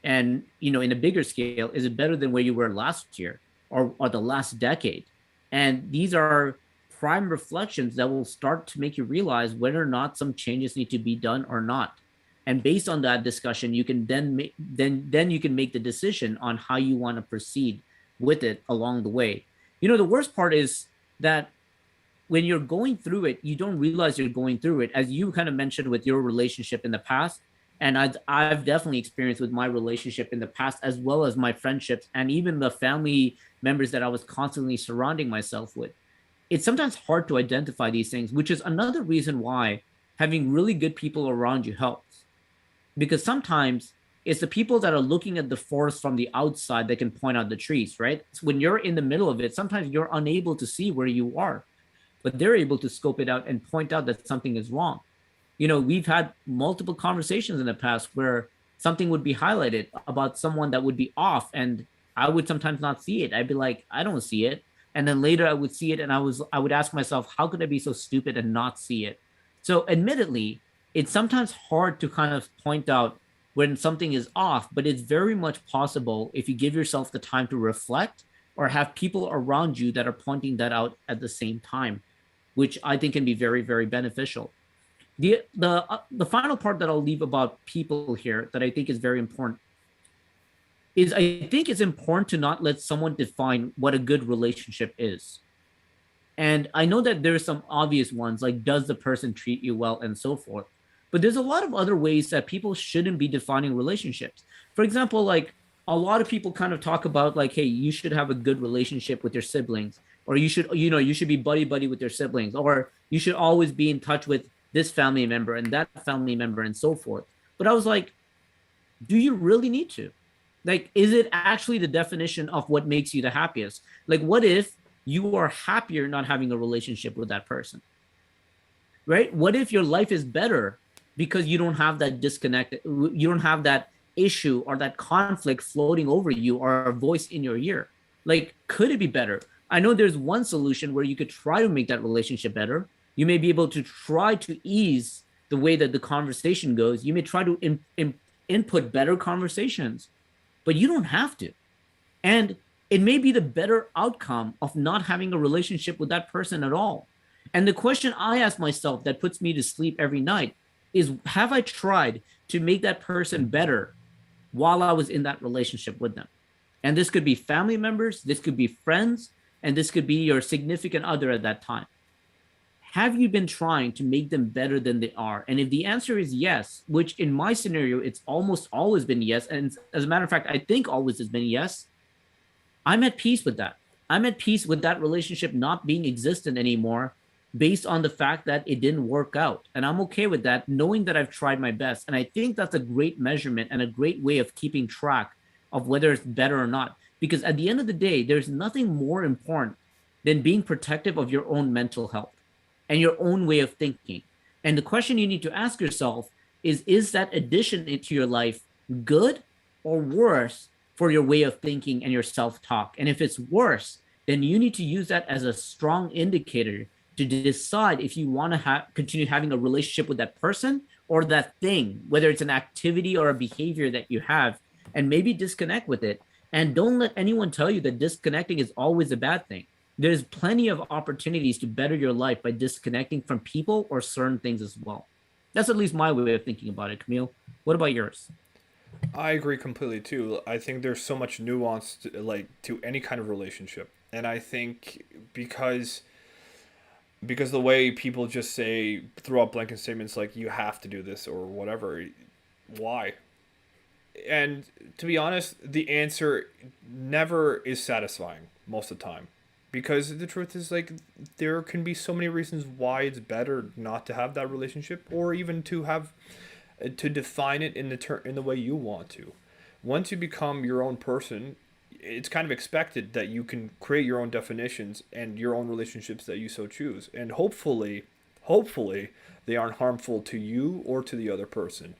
And, in a bigger scale, is it better than where you were last year, or the last decade? And these are prime reflections that will start to make you realize whether or not some changes need to be done or not. And based on that discussion, you can then you can make the decision on how you want to proceed with it along the way. The worst part is that when you're going through it, you don't realize you're going through it, as you kind of mentioned with your relationship in the past. And I've definitely experienced with my relationship in the past, as well as my friendships and even the family members that I was constantly surrounding myself with. It's sometimes hard to identify these things, which is another reason why having really good people around you helps. Because sometimes it's the people that are looking at the forest from the outside that can point out the trees, right? So when you're in the middle of it, sometimes you're unable to see where you are, but they're able to scope it out and point out that something is wrong. We've had multiple conversations in the past where something would be highlighted about someone that would be off, and I would sometimes not see it. I'd be like, I don't see it. And then later I would see it, and I would ask myself, how could I be so stupid and not see it? So admittedly, it's sometimes hard to kind of point out when something is off, but it's very much possible if you give yourself the time to reflect, or have people around you that are pointing that out at the same time, which I think can be very, very beneficial. The final part that I'll leave about people here that I think is very important is, I think it's important to not let someone define what a good relationship is. And I know that there's some obvious ones, like does the person treat you well and so forth. But there's a lot of other ways that people shouldn't be defining relationships. For example, like a lot of people kind of talk about like, hey, you should have a good relationship with your siblings, or you should be buddy buddy with your siblings, or you should always be in touch with this family member and that family member and so forth. But I was like, do you really need to? Like, is it actually the definition of what makes you the happiest? Like, what if you are happier not having a relationship with that person, right? What if your life is better because you don't have that disconnect, you don't have that issue or that conflict floating over you, or a voice in your ear? Like, could it be better? I know there's one solution where you could try to make that relationship better. You may be able to try to ease the way that the conversation goes. You may try to input better conversations, but you don't have to. And it may be the better outcome of not having a relationship with that person at all. And the question I ask myself that puts me to sleep every night is, have I tried to make that person better while I was in that relationship with them? And this could be family members, this could be friends, and this could be your significant other at that time. Have you been trying to make them better than they are? And if the answer is yes, which in my scenario, it's almost always been yes. And as a matter of fact, I think always has been yes. I'm at peace with that. I'm at peace with that relationship not being existent anymore, based on the fact that it didn't work out. And I'm okay with that, knowing that I've tried my best. And I think that's a great measurement and a great way of keeping track of whether it's better or not. Because at the end of the day, there's nothing more important than being protective of your own mental health and your own way of thinking. And the question you need to ask yourself is that addition into your life good or worse for your way of thinking and your self-talk? And if it's worse, then you need to use that as a strong indicator to decide if you want to continue having a relationship with that person or that thing, whether it's an activity or a behavior that you have, and maybe disconnect with it. And don't let anyone tell you that disconnecting is always a bad thing. There's plenty of opportunities to better your life by disconnecting from people or certain things as well. That's at least my way of thinking about it, Camille. What about yours? I agree completely too. I think there's so much nuance to any kind of relationship, and I think because the way people just say, throw out blanket statements like you have to do this or whatever, why? And to be honest, the answer never is satisfying most of the time, because the truth is, like, there can be so many reasons why it's better not to have that relationship, or even to define it in the way you want to. Once you become your own person, it's kind of expected that you can create your own definitions and your own relationships that you so choose. And hopefully, hopefully they aren't harmful to you or to the other person.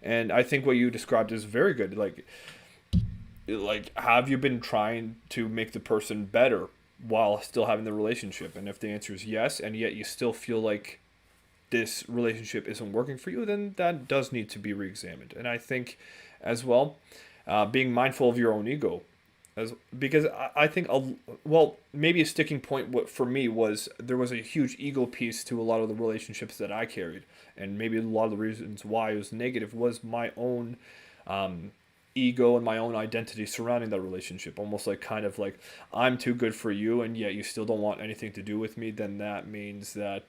And I think what you described is very good. Like have you been trying to make the person better while still having the relationship? And if the answer is yes, and yet you still feel like this relationship isn't working for you, then that does need to be re-examined. And I think as well, being mindful of your own ego, as because I think well, maybe a sticking point for me was there was a huge ego piece to a lot of the relationships that I carried, and maybe a lot of the reasons why it was negative was my own um, ego and my own identity surrounding that relationship. Almost like kind of like I'm too good for you, and yet you still don't want anything to do with me. Then that means that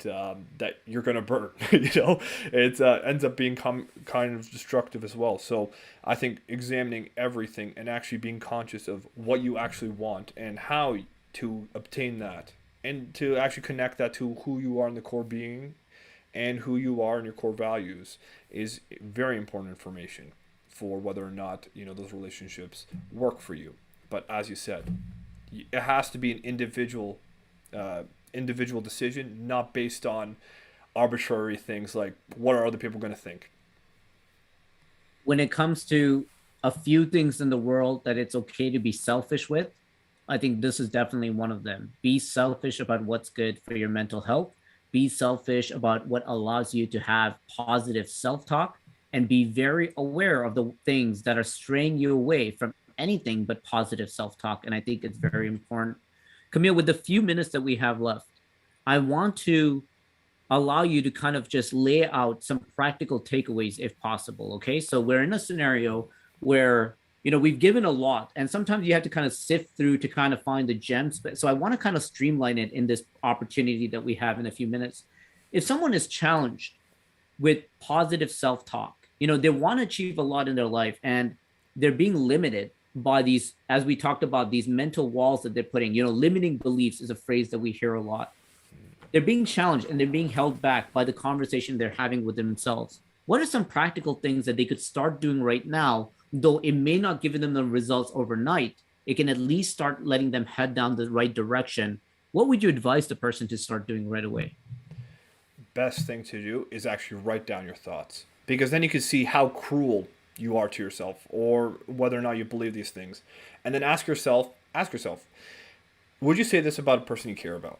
that you're gonna burn. It ends up being kind of destructive as well. So I think examining everything and actually being conscious of what you actually want and how to obtain that, and to actually connect that to who you are in the core being and who you are in your core values is very important information for whether or not those relationships work for you. But as you said, it has to be an individual decision, not based on arbitrary things like what are other people going to think. When it comes to a few things in the world that it's okay to be selfish with, I think this is definitely one of them. Be selfish about what's good for your mental health. Be selfish about what allows you to have positive self talk, and be very aware of the things that are straying you away from anything but positive self talk. And I think it's very important. Camille, with the few minutes that we have left, I want to allow you to kind of just lay out some practical takeaways if possible. Okay. So we're in a scenario where, we've given a lot, and sometimes you have to kind of sift through to kind of find the gems. But so I want to kind of streamline it in this opportunity that we have in a few minutes. If someone is challenged with positive self talk, they want to achieve a lot in their life, and they're being limited by these, as we talked about, these mental walls that they're putting. Limiting beliefs is a phrase that we hear a lot. They're being challenged and they're being held back by the conversation they're having with themselves. What are some practical things that they could start doing right now, though it may not give them the results overnight? It can at least start letting them head down the right direction. What would you advise the person to start doing right away? Best thing to do is actually write down your thoughts, because then you can see how cruel you are to yourself, or whether or not you believe these things. And then ask yourself, would you say this about a person you care about?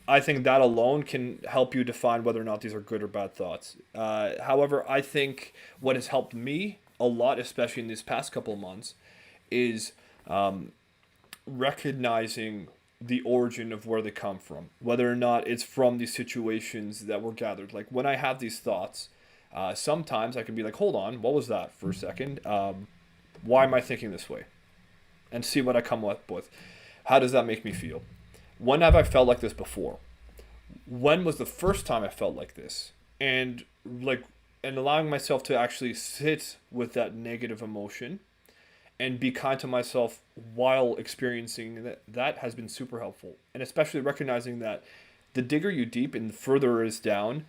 I think that alone can help you define whether or not these are good or bad thoughts. However, I think what has helped me a lot, especially in these past couple of months, is recognizing the origin of where they come from, whether or not it's from these situations that were gathered. Like when I have these thoughts, sometimes I can be like, hold on, what was that for a second? Why am I thinking this way? And see what I come up with. How does that make me feel? When have I felt like this before? When was the first time I felt like this? And allowing myself to actually sit with that negative emotion and be kind to myself while experiencing that has been super helpful. And especially recognizing that the digger you deep and the further is down,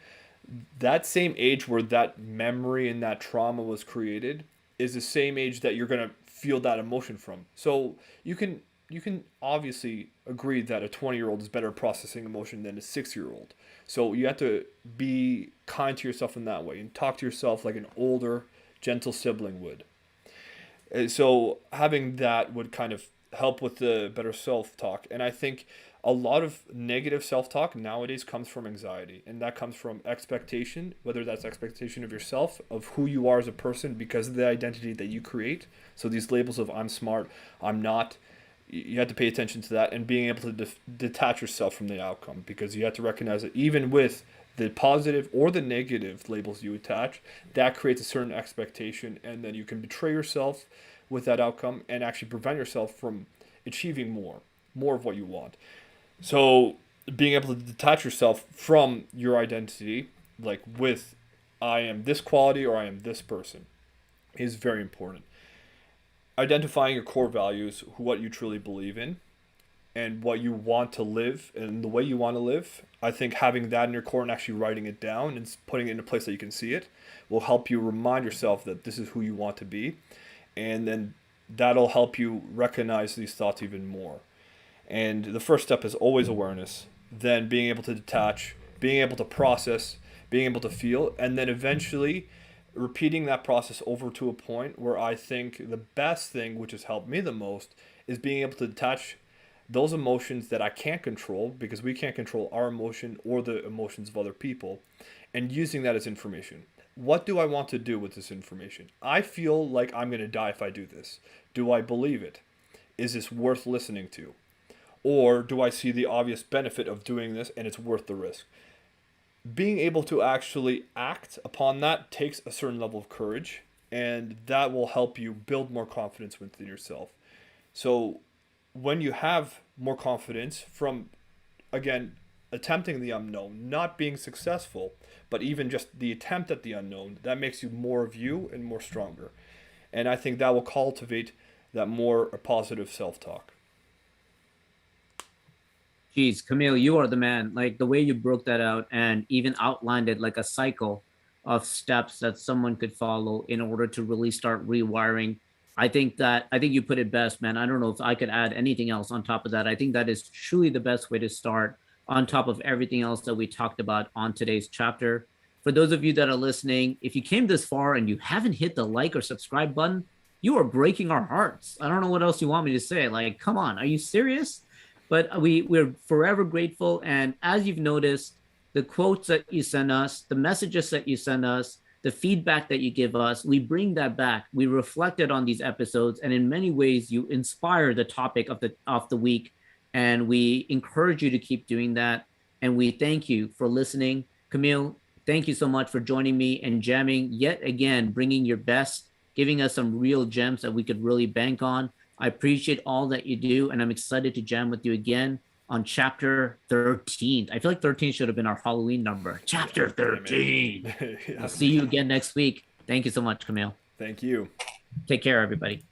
that same age where that memory and that trauma was created is the same age that you're going to feel that emotion from. So you can obviously agree that a 20-year-old is better at processing emotion than a 6-year-old. So you have to be kind to yourself in that way and talk to yourself like an older, gentle sibling would. So having that would kind of help with the better self-talk. And I think a lot of negative self-talk nowadays comes from anxiety, and that comes from expectation, whether that's expectation of yourself, of who you are as a person because of the identity that you create. So these labels of I'm smart, I'm not, you have to pay attention to that, and being able to detach yourself from the outcome, because you have to recognize that even with the positive or the negative labels you attach, that creates a certain expectation, and then you can betray yourself with that outcome and actually prevent yourself from achieving more of what you want. So being able to detach yourself from your identity, like with I am this quality or I am this person, is very important. Identifying your core values, what you truly believe in, and what you want to live and the way you want to live. I think having that in your core and actually writing it down and putting it in a place that you can see it will help you remind yourself that this is who you want to be. And then that'll help you recognize these thoughts even more. And the first step is always awareness, then being able to detach being able to process, being able to feel, and then eventually repeating that process over to a point where I think the best thing, which has helped me the most, is being able to detach those emotions that I can't control, because we can't control our emotion or the emotions of other people, and using that as information. What do I want to do with this information? I feel like I'm going to die if I do this. Do I believe it? Is this worth listening to? Or do I see the obvious benefit of doing this and it's worth the risk? Being able to actually act upon that takes a certain level of courage, and that will help you build more confidence within yourself. So when you have more confidence from, again, attempting the unknown, not being successful, but even just the attempt at the unknown, that makes you more of you and more stronger. And I think that will cultivate that more positive self-talk. Geez, Camille, you are the man. Like the way you broke that out and even outlined it like a cycle of steps that someone could follow in order to really start rewiring. I think you put it best, man. I don't know if I could add anything else on top of that. I think that is truly the best way to start on top of everything else that we talked about on today's chapter. For those of you that are listening, if you came this far and you haven't hit the like or subscribe button, you are breaking our hearts. I don't know what else you want me to say. Like, come on, are you serious? But we're forever grateful. And as you've noticed, the quotes that you send us, the messages that you send us, the feedback that you give us, we bring that back. We reflect it on these episodes, and in many ways, you inspire the topic of the week. And we encourage you to keep doing that. And we thank you for listening, Camille. Thank you so much for joining me and jamming yet again, bringing your best, giving us some real gems that we could really bank on. I appreciate all that you do, and I'm excited to jam with you again on chapter 13. I feel like 13 should have been our Halloween number. Chapter 13. Yeah. I'll see you again next week. Thank you so much, Camille. Thank you. Take care, everybody.